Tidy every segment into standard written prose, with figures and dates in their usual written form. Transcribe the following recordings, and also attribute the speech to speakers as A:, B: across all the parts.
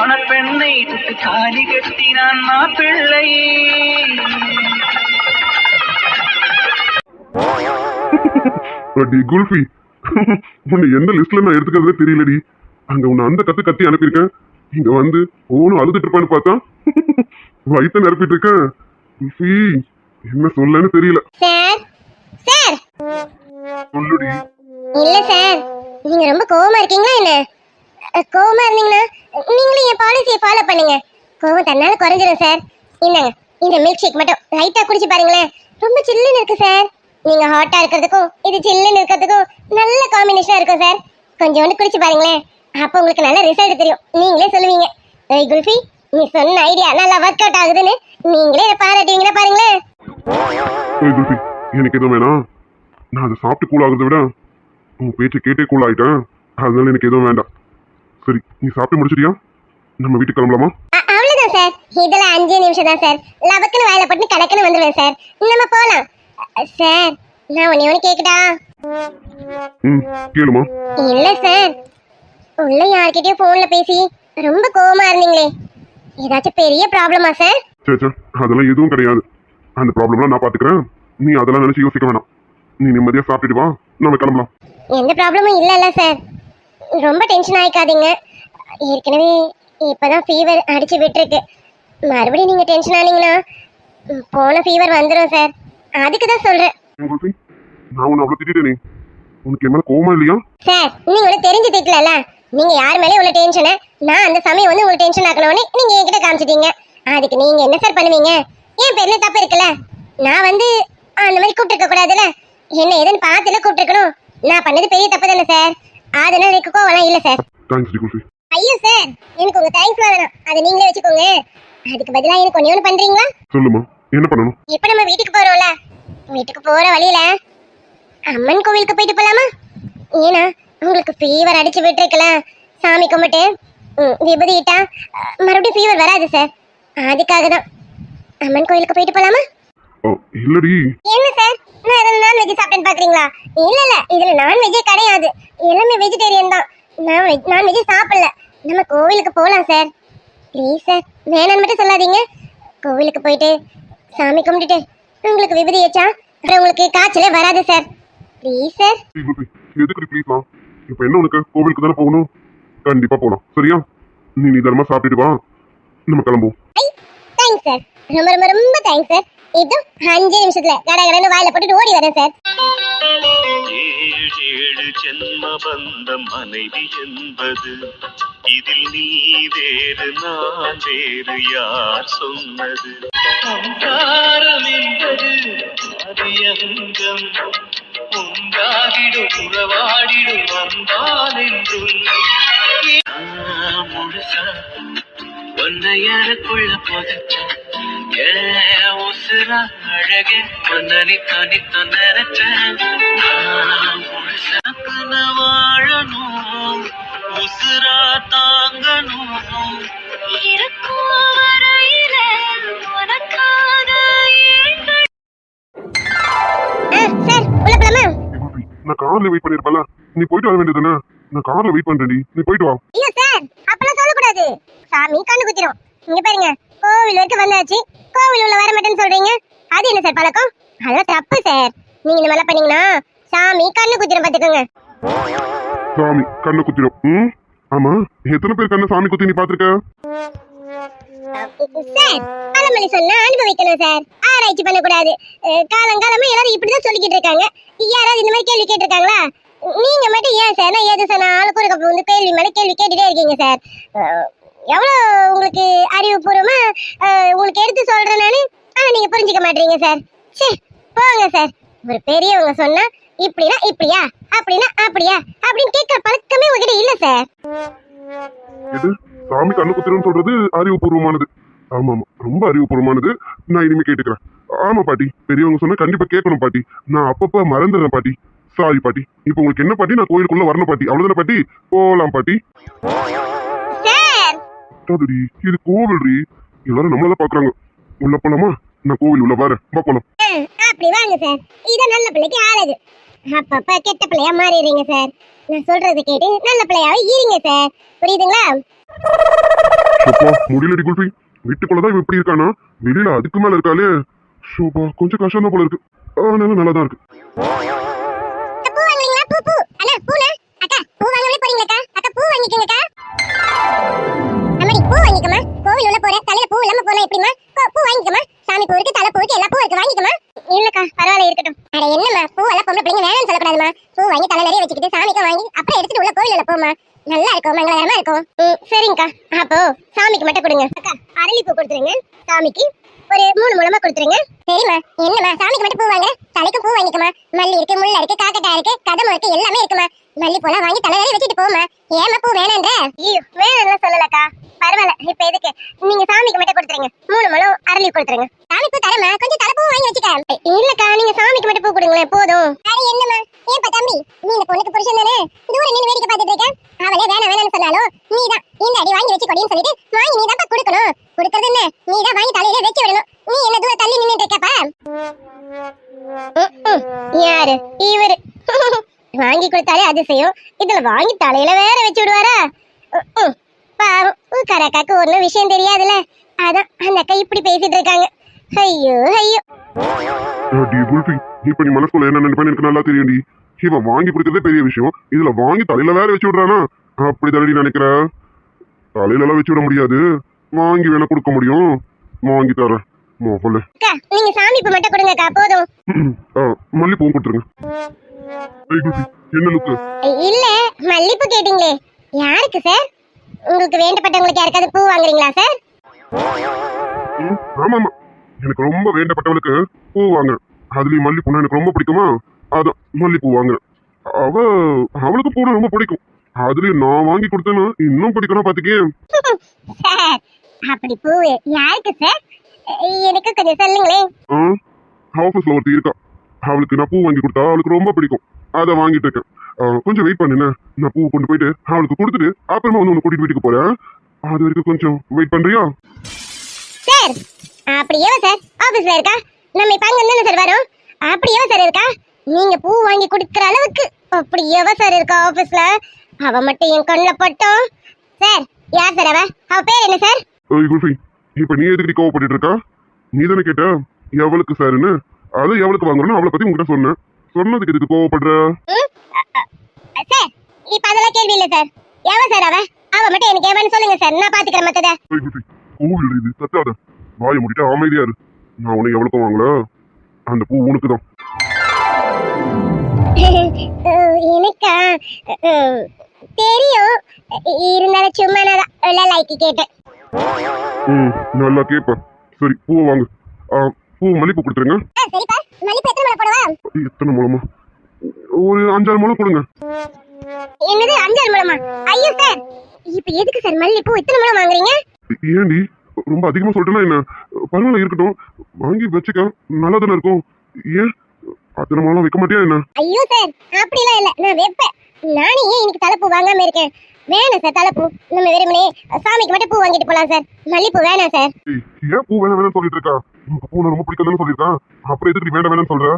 A: மணப்பெண்ணை தொட்டு தாலி கட்டினான் மாப்பிள்ளை.
B: குல்ஃபி, உன்னை எந்த லிஸ்ட்ல நான் எடுத்துக்கிறதே தெரியலடி. அங்க உன்னை அந்த கத்தி அனுப்பியிருக்கேன். இங்க வந்து ஓனும் அழுதுட்டு இருப்பான்னு பார்த்தா வயிற்ற நிரப்பிட்டு இருக்கேன். குல்ஃபி, என்ன சொல்லன்னு தெரியல.
C: சார் சார்
B: சொல்லுடி.
C: இல்ல சார், நீங்க ரொம்ப கோவமா இருக்கீங்களா என்ன? கோவமா இருந்தீங்கன்னா நீங்களும் என் பாலிசியை ஃபாலோ பண்ணுங்க. கோவம் தன்னால குறைஞ்சிடும் சார். இந்தாங்க, இந்த மில்க் ஷேக் மட்டும் லைட்டா குடிச்சு பாருங்களேன். ரொம்ப சில்லுன்னு இருக்கு சார். நீங்க ஹாட்டா இருக்கிறதுக்கும் இது சில்லுன்னு இருக்கிறதுக்கும் நல்ல காம்பினேஷனா இருக்கும் சார். கொஞ்சோண்டு குடிச்சு பாருங்களேன், அப்போ உங்களுக்கு நல்ல ரிசல்ட் தெரியும். நீங்களே சொல்லுவீங்க, ஏய் குல்ஃபி, நீ சொன்ன ஐடியா நல்லா ஒர்க் அவுட் ஆகுதுன்னு நீங்களே பாராட்டுவீங்களா பாருங்களேன்.
B: குல்ஃபி, எனக்கு எதுவும் வேணாம். நான் அதை சாப்பிட்டு கூல் ஆகுறத விட உன் பேச்சை கேட்டே கூல் ஆயிட்டேன். அதனால எனக்கு எதுவும் வேண்டாம். சரி, நீ சாப்பிட்டு முடிச்சிட்டியா? நம்ம வீட்டுக்கு கிளம்பலாமா?
C: அவ்வளவுதான் சார். இதெல்லாம் 5 நிமிஷம் தான் சார். லபக்குன்னு வாயில போட்டு கடக்குன்னு வந்துடுவேன் சார். நம்ம போலாம் சார். நான் ஒண்ணு கேக்குதா?
B: கேளுமா.
C: இல்ல சார், உள்ள யார்கிட்டயும் போன்ல பேசி ரொம்ப கோவமா இருந்தீங்களே, ஏதாச்சும் பெரிய ப்ராப்ளமா சார்?
B: சே, அதெல்லாம் எதுவும் கிடையாது. அந்த ப்ராப்ளம்லாம் நான் பாத்துக்கிறேன். நீ அதெல்லாம் நினைச்சு யோசிக்க வேணாம். நீ நிம்மதியா சாப்பிட்டுட்டு வா, நம்ம கிளம்பலாம்.
C: எந்த ப்ராப்ளமும் இல்ல சார். ரொம்ப டென்ஷன் ஆயிக்காதீங்க. ஏற்கனவே இப்பதான் ஃபீவர் அடிச்சு விட்டுருக்கு. மறுபடியும் நீங்க டென்ஷன் ஆனீங்கன்னா போன ஃபீவர் வந்துடும் சார். அதுக்கு தான் சொல்றேன்.
B: நான் உன்னை அவ்வளவு திட்டேனே, உனக்கு என்ன கோவமா இல்லையா?
C: சார், நீங்க உனக்கு தெரிஞ்சு திட்டல. நீங்க யார் மேலே உள்ள டென்ஷனை நான் அந்த சமயம் வந்து உங்களுக்கு டென்ஷன் ஆக்கணும்னு நீங்க என்கிட்ட காமிச்சிட்டீங்க. அதுக்கு நீங்க என்ன சார் பண்ணுவீங்க? என் பேர்ல தப்பு இருக்குல்ல. நான் வந்து அந்த மாதிரி கூப்பிட்டுருக்க கூடாதுல்ல. என்ன ஏதுன்னு பார்த்துல கூப்பிட்டுருக்கணும். நான் பண்ணது பெரிய தப்பு தானே சார். அதனால எனக்கு கோவம்லாம் இல்ல சார். ஐயோ சார், எனக்கு உங்க தேங்க்ஸ் வேணாம். அதை நீங்களே வச்சுக்கோங்க. அதுக்கு பதிலா எனக்கு ஒண்ணு பண்றீங்களா?
B: சொல்லுமா, என்ன பண்ணணும்?
C: இப்ப நம்ம வீட்டுக்கு போறோம்ல, வீட்டுக்கு போற வழியில அம்மன் கோவிலுக்கு போயிட்டு போலாமா? ஏன்னா உங்களுக்கு ஃபீவர் அடிச்சு விட்டுருக்கல. சாமி கும்பிட்டு விபூதி இட்டா மறுபடியும் ஃபீவர் வராது சார். அதுக்காக தான் அம்மன் கோவிலுக்கு போயிட்டு போலாமா?
B: இல்லடி.
C: என்ன சார், நான் எதாவது நான்வெஜ் சாப்பிட்டேன்னு பாக்குறீங்களா? இல்ல, இதுல நான்வெஜ்ஜே கிடையாது. எல்லாமே வெஜிடேரியன் தான். நான்வெஜ் சாப்பிடல. நம்ம கோவிலுக்கு போலாம் சார். ப்ளீஸ் சார், வேணான்னு மட்டும் சொல்லாதீங்க. கோவிலுக்கு போயிட்டு சாமி கும்பிட்டுட்டு உங்களுக்கு விபூதி வச்சா அப்புறம் உங்களுக்கு காய்ச்சலே வராது சார். Please sir.
B: எதுக்கு ப்ளீஸ்மா? இப்போ என்ன உனக்கு? கோவிலுக்கு தானே போகணும். கண்டிப்பா போலாம், சரியா? நீ நிதானமா சாப்பிட்டுட்டு வா, நம்ம கிளம்புவோம்.
C: தேங்க்ஸ் சார், ரொம்ப ரொம்ப ரொம்ப தேங்க்ஸ் சார். இது 5 நிமிஷத்துல கடகடன்னு வாயில போட்டுட்டு ஓடி வரேன் சார்.
A: 7 ஜென்ம பந்தம் மனைவி என்பது, இதில் நீ வேறு நான் வேறு யார் சொன்னது? சம்சாரம் என்பது அதியங்கம், உண்டாகிடும் உறவாடிடும் வந்தான் என்றும் முழுசா ஒன்னை எனக்குள்ள புதைச்ச உசுரா அழகே ஒன்னி தனித்தான் நினைச்சேன். முழுசா வாழணும், உசுரா தாங்கணும், இருக்கும் வரையில உனக்கான
C: சார் உள்ள போலாமா?
B: நான் கார்ல வெயிட் பண்ணிருப்பல, நீ போயிட்டு வர வேண்டியதுதானே? நான் கார்ல வெயிட் பண்றேன்டி, நீ போயிட்டு வா.
C: ஐயோ சார், அப்பலாம் சொல்லக்கூடாது. சாமி கண்ணு குத்திரும். இங்க பாருங்க, கோவில் வரைக்கும் வந்தாச்சு, கோவில் உள்ள வர மாட்டேன்னு சொல்றீங்க. அது என்ன சார் பழக்கம்? அதெல்லாம் தப்பு சார். நீங்க இந்த மாதிரி பண்ணீங்கன்னா சாமி கண்ணு குத்திரும், பாத்துக்கோங்க.
B: சாமி கண்ணு குத்திரும்? ஆமா, எத்தனை பேர் கண்ணு சாமி குத்தி நீ பாத்துருக்க?
C: சார், பழமொழி சொன்னா அனுபவிக்கணும் சார், ஆராய்ச்சி பண்ணக்கூடாது. காலங்காலமா எல்லாரும் இப்படிதான் சொல்லிக்கிட்டு இருக்காங்க. யாராவது இந்த மாதிரி கேள்வி கேட்டிருக்காங்களா? நீங்க மட்டும் ஏன் சார் நான் எது சொன்னாலும் ஒரு கப்பு வந்து கேள்வி மேல கேள்வி கேட்டுட்டே இருக்கீங்க சார். எவ்வளவு உங்களுக்கு அறிவுபூர்வமா உங்களுக்கு எடுத்து சொல்றேன் நானு. ஆனா நீங்க புரிஞ்சுக்க மாட்டீங்க சார். சே போங்க சார். ஒரு பெரியவங்க சொன்னா இப்படின்னா இப்படியா, அப்படின்னா அப்படியா அப்படின்னு கேட்கிற பழக்கமே உங்ககிட்ட இல்ல சார்.
B: இது சாமி கண்ணு குத்திரும் சொல்றது அறிவுபூர்வமானது. ஆமா ஆமா, ரொம்ப அறிவுபூர்வமானது. நான் இனிமே கேட்டுக்கிறேன். ஆமா பாட்டி, பெரியவங்க சொன்னா கண்டிப்பா கேட்கணும் பாட்டி. நான் அப்பப்ப மறந்துடுறேன் பாட்டி. சாரி பாட்டி. இப்போ உங்களுக்கு என்ன பாட்டி? நான் கோயிலுக்குள்ள வரணும் பாட்டி, அவ்வளவுதானே பாட்டி? போலாம் பாட்டி. இது கோவில், எல்லாரும் நம்மளதான் பாக்குறாங்க. உள்ள போலாமா? நான் கோவில் உள்ள வரேன், வா போலாம்.
C: அப்படி வாங்க சார், இத நல்ல பிள்ளைக்கு ஆளது. அப்பப்ப கெட்ட பிள்ளையா மாறிடுறீங்க சார். நான் சொல்றது கேட்டு நல்ல பிள்ளையாவே இருங்க சார், புரியுதுங்களா?
B: சோப்பா முடியலடி குல்ஃபி, வீட்டுக்குள்ளதான் இவன் இப்படி இருக்கானா, வெளியில அதுக்கு மேல இருக்காளே. சோப்பா கொஞ்சம் கஷ்டம் தான் போல இருக்கு. ஆனாலும் நல்லா தான் இருக்கு.
C: பூ வாங்குறீங்களா? பூ பூ அண்ணா பூனா அக்கா பூ வாங்கவே போறீங்களாக்கா? அக்கா பூ வாங்கிக்கங்கக்கா. அம்மாடி பூ வாங்கிக்கமா. கோவில் உள்ள போற தலையில பூ இல்லாம போனா எப்படிமா? பூ வாங்கிக்கமா. சாமி பூ இருக்கு, தலை பூ இருக்கு, எல்லா பூ இருக்கு, வாங்கிக்கமா. இல்லக்கா பரவாயில்ல இருக்கட்டும். அட என்னம்மா பூ எல்லாம் பொம்பளை பிள்ளைங்க வேணும்னு சொல்லக்கூடாதுமா. பூ வாங்கி தலை நிறைய வச்சுக்கிட்டு சாமிக்கு வாங்கி அப்புறம் எடுத்துட்டு உள்ள கோவில் உள்ள போமா. நல்லா இருக்கும், மங்களகரமா இருக்கும். சரிங்கக்கா. அப்போ சாமிக்கு மட்டும் கொடுங்க அக்கா. அரளி பூ கொடுத்துருங்க சாமிக்கு. ஒரு 3 முழமா கொடுத்துருங்க. சரிம்மா. என்னம்மா சாமிக்கு மட்டும் பூ வாங்க, தலைக்கு பூ வாங்கிக்கமா. மல்லி இருக்கு, முல்லை இருக்கு, காக்கட்டா இருக்கு, கதம்பம் இருக்கு, எல்லாமே இருக்குமா. மல்லி பூலாம் வாங்கி தலையில வச்சுட்டு போமா. ஏமா பூ வேணான்ற? ஐயோ வேணாம்னு சொல்லலக்கா. பரவாயில்ல, இப்ப எதுக்கு நீங்க சாமிக்கு மட்டும் கொடுத்துருங்க. 3 முழம் அரளி கொடுத்துருங்க. சாமி பூ தரமா, கொஞ்சம் தலை பூ வாங்கி வச்சுக்க. இல்லக்கா நீங்க சாமிக்கு மட்டும் பூ கொடுங்களேன் போதும். அட என்னம்மா ஏன்பா தம்பி, நீ இந்த பொண்ணுக்கு புருஷன் தானே, தூரம் நின்னு வேடிக்கை பார்த்துட்டு இருக்க. அவளே வேணாம் வேணாம்னு சொன்னாலும் நீதான் இந்த அடி வாங்கி வச்சு கொடின்னு சொல்லிட்டு வாங்கி நீதான் கொடுக்கணும். கொடுக்கறது என்ன, நீதான் வாங்கி தலையில வச்சு விடணும். நீ என்ன தூரம் தள்ளி நின்னுட்டு இருக்கப்பா? யாரு இவரு? வாங்கி கொடுத்தாலே அதிசயம், இதுல வாங்கி தலையில வேற வச்சு விடுவாரா? பாவம் கரக்காக்கு ஒன்னும் விஷயம் தெரியாதுல, அதான் அந்த அக்கா இப்படி பேசிட்டு இருக்காங்க. ஐயோ ஐயோ.
B: டி குல்ஃபி, இப்ப நீ மனசுக்குள்ள என்ன நினைப்பேன்னு எனக்கு நல்லா தெரியும்டி. இவன் வாங்கி கொடுக்கறதே பெரிய விஷயம், இதுல வாங்கி தலையில வேற வச்சு விடுறானா? அப்படி தரடி நினைக்கிற? தலையில எல்லாம் வச்சு விட முடியாது, வாங்கி வேணா கொடுக்க முடியும். வாங்கி தரேன் மோகல.
C: அக்கா நீங்க சாமி பூ மட்டும் கொடுங்கக்கா போதும்.
B: மல்லிப்பூ கொடுத்துருங்க. என்ன லுக்கு?
C: இல்ல மல்லிப்பூ கேட்டீங்களே, யாருக்கு சார்? உங்களுக்கு வேண்டப்பட்டவங்களுக்கு யாருக்காவது பூ வாங்குறீங்களா சார்?
B: ஆமா ஆமா, எனக்கு ரொம்ப வேண்டப்பட்டவளுக்கு பூ வாங்குறேன். அதுலயும் மல்லிப்பூனா எனக்கு ரொம்ப பிடிக்குமா, அதான் மல்லிப்பூ வாங்குறேன். அவளுக்கு பூ ரொம்ப பிடிக்கும், அதுலயும் நான் வாங்கி கொடுத்தேன்னா இன்னும் பிடிக்கணும் பாத்துக்கே.
C: சார் அப்படி பூ யாருக்கு சார்? எனக்கு கொஞ்சம் சொல்லுங்களேன்.
B: ஆபீஸ்ல ஒருத்தி இருக்கா, அவளுக்கு நான் பூ வாங்கி கொடுத்தா அவளுக்கு ரொம்ப பிடிக்கும், அதை வாங்கிட்டு இருக்கேன். கொஞ்சம் வெயிட் பண்ணுங்க, நான் பூ கொண்டு போயிட்டு அவளுக்கு கொடுத்துட்டு அப்புறமா வந்து உன்னை கூட்டிட்டு வீட்டுக்கு போறேன். அது வரைக்கும் கொஞ்சம் வெயிட் பண்றியா?
C: சார் அப்படியே சார் ஆபீஸ்ல இருக்கா, நம்ம இப்ப அங்க தானே சார் வரோம். அப்படியே சார் இருக்கா, நீங்க பூ வாங்கி கொடுக்குற அளவுக்கு அப்படியே சார் இருக்கா ஆபீஸ்ல. அவ மட்டும் என் கண்ணுல பட்டோம். சார் யார் சார் அவ பேர் என்ன சார்?
B: குல்ஃபி, இப்ப நீ எதுக்கு கோவப்பட்டு இருக்கா? நீ தானே கேட்ட எவளுக்கு சாருன்னு, அது எவளுக்கு வாங்குறோன்னு அவளை பத்தி உங்ககிட்ட சொன்னேன். சொன்னதுக்கு எதுக்கு கோவப்படுற?
C: சார் இப்ப அதெல்லாம் கேள்வி இல்ல சார். எவ சார் அவ மட்டும் எனக்கு எவன்னு சொல்லுங்க சார், நான் பாத்துக்கிறேன் மத்தத.
B: குல்ஃபி, கோவில் இது சத்தாத, வாயை முடிட்டு அமைதியா இரு. நான் உனக்கு எவளுக்கும் வாங்கல, அந்த பூ உனக்கு தான்.
C: எனக்கா தெரியும், இருந்தாலும் சும்மா நான் லைக் கேட்டேன்.
B: நல்லா கேப்ப. சரி பூவை வாங்கு. பூ மல்லிப்பூ கொடுத்துருங்க.
C: சரிப்பா. மல்லிப்பூ எத்தனை முளை போடவா?
B: எத்தனை முளமா? ஒரு 5-6 முளை கொடுங்க.
C: என்னது 5-6 முளமா? ஐயோ சார், இப்ப எதுக்கு சார் மல்லிப்பூ இத்தனை முளை வாங்குறீங்க?
B: ஏண்டி ரொம்ப அதிகமா சொல்லிட்டேன்னா என்ன? பரவாயில்ல இருக்கட்டும், வாங்கி வச்சுக்க, நல்லா தானே இருக்கும். ஏன் அத்தனை முளை வைக்க மாட்டியா என்ன?
C: ஐயோ சார் அப்படிலாம் இல்ல, நான் வைப்பேன். நானே ஏன் இன்னைக்கு தலைப்பூ வாங்காம இருக்கேன்? வேணாம் சார் தலைப்பூ, நம்ம வெறுமனே சாமிக்கு மட்டும் பூ வாங்கிட்டு போலாம் சார். மல்லிப்பூ வேணாம் சார்.
B: ஏன் பூ வேணாம் சொல்லிட்டு இருக்கா? உனக்கு பூ ரொம்ப பிடிக்காதுன்னு சொல்லியிருக்கான், அப்புறம் எதுக்கு வேண்டாம் வேணாம்னு சொல்ற?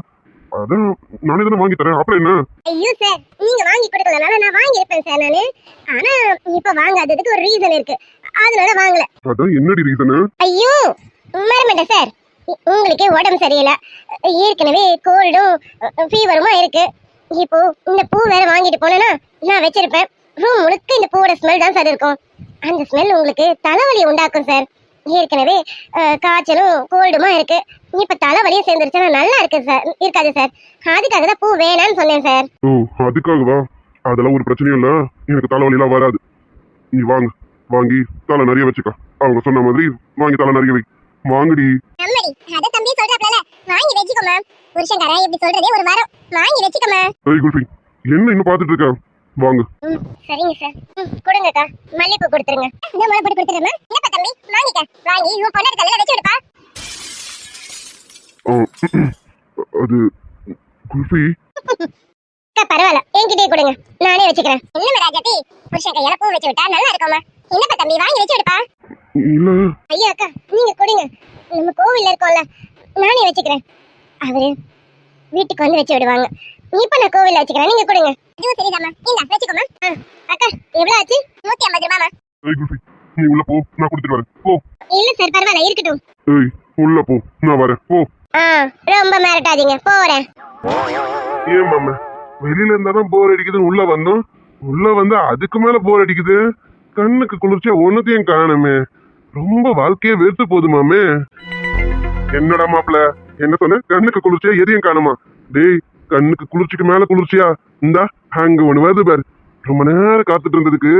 B: அதான் நானே தானே வாங்கி தரேன், அப்புறம் என்ன?
C: ஐயோ சார் நீங்க வாங்கி கொடுக்கலனால நான் வாங்கி இருப்பேன் சார் நானு. ஆனா இப்ப வாங்காததுக்கு ஒரு ரீசன் இருக்கு, அதனால வாங்கல.
B: அதான் என்னடி ரீசன்?
C: ஐயோ மறந்துட்ட சார், உங்களுக்கு உடம்பு சரியில்லை, ஏற்கனவே கோல்டும் ஃபீவருமா இருக்கு. இப்போ இந்த பூ வேற வாங்கிட்டு போனேன்னா நான் வச்சிருப்பேன், ரூம் முழுக்க இந்த பூவோட ஸ்மெல் தான் சார் இருக்கும். அந்த ஸ்மெல் உங்களுக்கு தலைவலி உண்டாக்கும் சார். ஏற்கனவே காய்ச்சலும் கோல்டுமா இருக்கு, இப்ப தலைவலியும் சேர்ந்துருச்சுன்னா நல்லா இருக்கு சார், இருக்காது சார். அதுக்காக தான் பூ வேணான்னு சொன்னேன் சார்.
B: ஓ அதுக்காகவா? அதெல்லாம் ஒரு பிரச்சனையும் இல்ல, எனக்கு தலைவலி எல்லாம் வராது. நீ வாங்க, வாங்கி தலை நிறைய வச்சுக்க. அவங்க சொன்ன மாதிரி வாங்கி தலை நிறைய வை. வாங்கடி.
C: நம்மடி அத தம்பி சொல்றாப்ல, வாங்கி வெச்சுக்கோமா. புருஷன்காரா இப்படி சொல்றதே ஒரு வாரம், வாங்கி வெச்சுக்கோமா.
B: ஏய் குல்ஃபி, என்ன இன்னும் பாத்துட்டு இருக்க? வாங்க.
C: சரிங்க சார். கொடுங்கக்கா, மல்லிப்பூ கொடுத்துருங்க. இந்த முளை போட்டு கொடுத்துறேம்மா. என்னப்பா தம்பி வாங்கிக்க, வாங்கி உன் பொண்ணு தலையில வச்சு விடுப்பா.
B: அது குல்ஃபி.
C: பரவாயில்ல, என்கிட்டே கொடுங்க, நானே வச்சுக்கிறேன். என்ன ராஜாத்தி, புருஷன் கையால பூ வச்சு விட்டா நல்லா இருக்குமா? என்னப்பா தம்பி வாங்கி வச்சு விடுப்பா.
B: இல்ல
C: ஐயா அக்கா நீங்க கொடுங்க, நம்ம கோவில்ல இருக்கோம்ல, நானே வச்சுக்கிறேன். அவரு வீட்டுக்கு வந்து வச்சு விடுவாங்க, இப்ப நான் கோவில்ல வச்சுக்கிறேன், நீங்க கொடுங்க. இதுவும் சரிதாம்மா, இந்த வச்சுக்கோமா. அக்கா எவ்வளவு ஆச்சு? 150 ரூபாமா.
B: ஏய் குல்ஃபி, நீ உள்ள போ, நான் கொடுத்துட்டு வரேன். போ.
C: இல்ல சார் பரவாயில்ல இருக்கட்டும்.
B: ஏய் உள்ள போ, நான் வரேன். போ.
C: ரொம்ப மிரட்டாதீங்க, போறேன்.
B: ஏன் மாமா, வெளியில இருந்தாதான் போர் அடிக்குதுன்னு உள்ள வந்தோம். உள்ள வந்தா அதுக்கு மேல போர் அடிக்குது. கண்ணுக்கு குளிர்ச்சியா ஒன்னத்தையும் காணுமே. ரொம்ப வாழ்க்கையே வெறுத்து போகுது மாமே. என்னடா மாப்பிள, என்ன சொன்ன? கண்ணுக்கு குளிர்ச்சியா எதையும் காணுமா? டேய், கண்ணுக்கு குளிர்ச்சிக்கு மேல குளிர்ச்சியா இந்தா அங்க ஒண்ணு வருது பாரு. ரொம்ப நேரம் காத்துட்டு இருந்ததுக்கு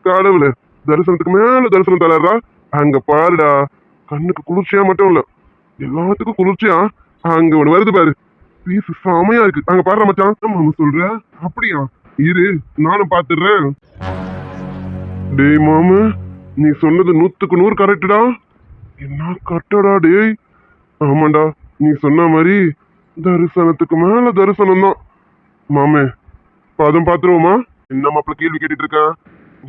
B: கடவுள தரிசனத்துக்கு மேல தரிசனம் தராரா. அங்க பாருடா, கண்ணுக்கு குளிர்ச்சியா மட்டும் இல்ல, எல்லாத்துக்கும் குளிர்ச்சியா அங்க ஒண்ணு வருது பாரு. பீஸ் செமையா இருக்கு. அங்க பாரு மச்சான். மாமா சொல்ற? அப்படியா? இரு நானும் பாத்துடுறேன். டேய் மாமா, நீ சொன்னது 100க்கு 100 கரெக்டா. என்ன கரெக்டா டேய்? ஆமாண்டா, நீ சொன்ன மாதிரி தரிசனத்துக்கு மேல தரிசனம் தான். மாமே, பதம் பாத்துருவோமா? என்ன மாப்பிள கேள்வி கேட்டுட்டு இருக்க?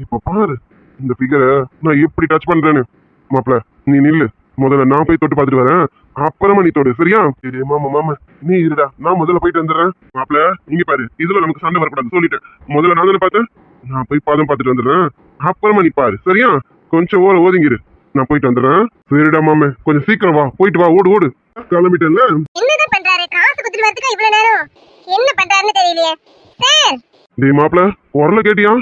B: இப்ப பாரு இந்த ஃபிகரை நான் எப்படி டச் பண்றேன்னு. மாப்பிள நீ நில்லு, முதல்ல நான் போய் தொட்டு பாத்துட்டு வரேன், அப்புறமா நீ தொடு, சரியா? சரி மாமா. மாமா நீ இருடா, நான் முதல்ல போயிட்டு வந்துடுறேன். மாப்பிள இங்க பாரு, இதுல நமக்கு சண்டை வரக்கூடாது சொல்லிட்டேன். முதல்ல நான் தானே பார்த்தேன், நான் போய் பாதம் பார்த்துட்டு வந்துடுறேன், அப்புறமா நீ பாரு, சரியா? கொஞ்சம் ஓதிங்கிரு, நான் போயிட்டு வந்துடுறேன். சரிடா மாமே, கொஞ்சம் சீக்கிரம் வா, போயிட்டு வா, ஓடு ஓடு. கிளம்பிட்டேன்ல.
C: என்னதான் பண்றாரு? காசு குத்துட்டு வரதுக்கா இவ்வளவு நேரம்? என்ன பண்றாருன்னு தெரியலையே சார்.
B: டேய் மாப்பிள, குரல கேட்டியா?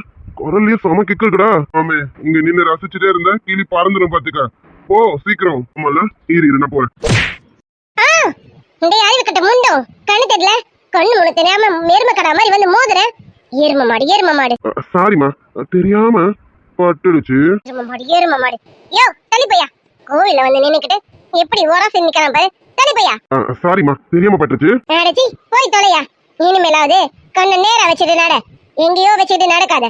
B: குரல்லயே செம கிக்கு இருக்குடா. மாமே இங்க நின்னு ரசிச்சுட்டே இருந்த கிளி பறந்துடும் பாத்துக்க. போ சீக்கிரம். ஆமால, இரு நான் போறேன்.
C: டேய் அறிவு கட்ட முண்டோ, கண்ணு தெரியல, கண்ணு முன்னு தெரியாம எரும கடா மாதிரி வந்து மோதுற. எரும மாடு.
B: சாரிமா, தெரியாம பட்டுடுச்சு.
C: எரும மாடு. யோ தள்ளி போயா, கோயில வந்து நின்னுக்கிட்டு எப்படி ஓராசி நிக்கலாம் பாரு, தள்ளி போயா.
B: சாரிமா, தெரியாம பட்டுச்சு.
C: அடச்சி போய் தொலையா. இனிமேலாவது கண்ணை நேரா வச்சுட்டு நட, எங்கேயோ வச்சுட்டு நடக்காத.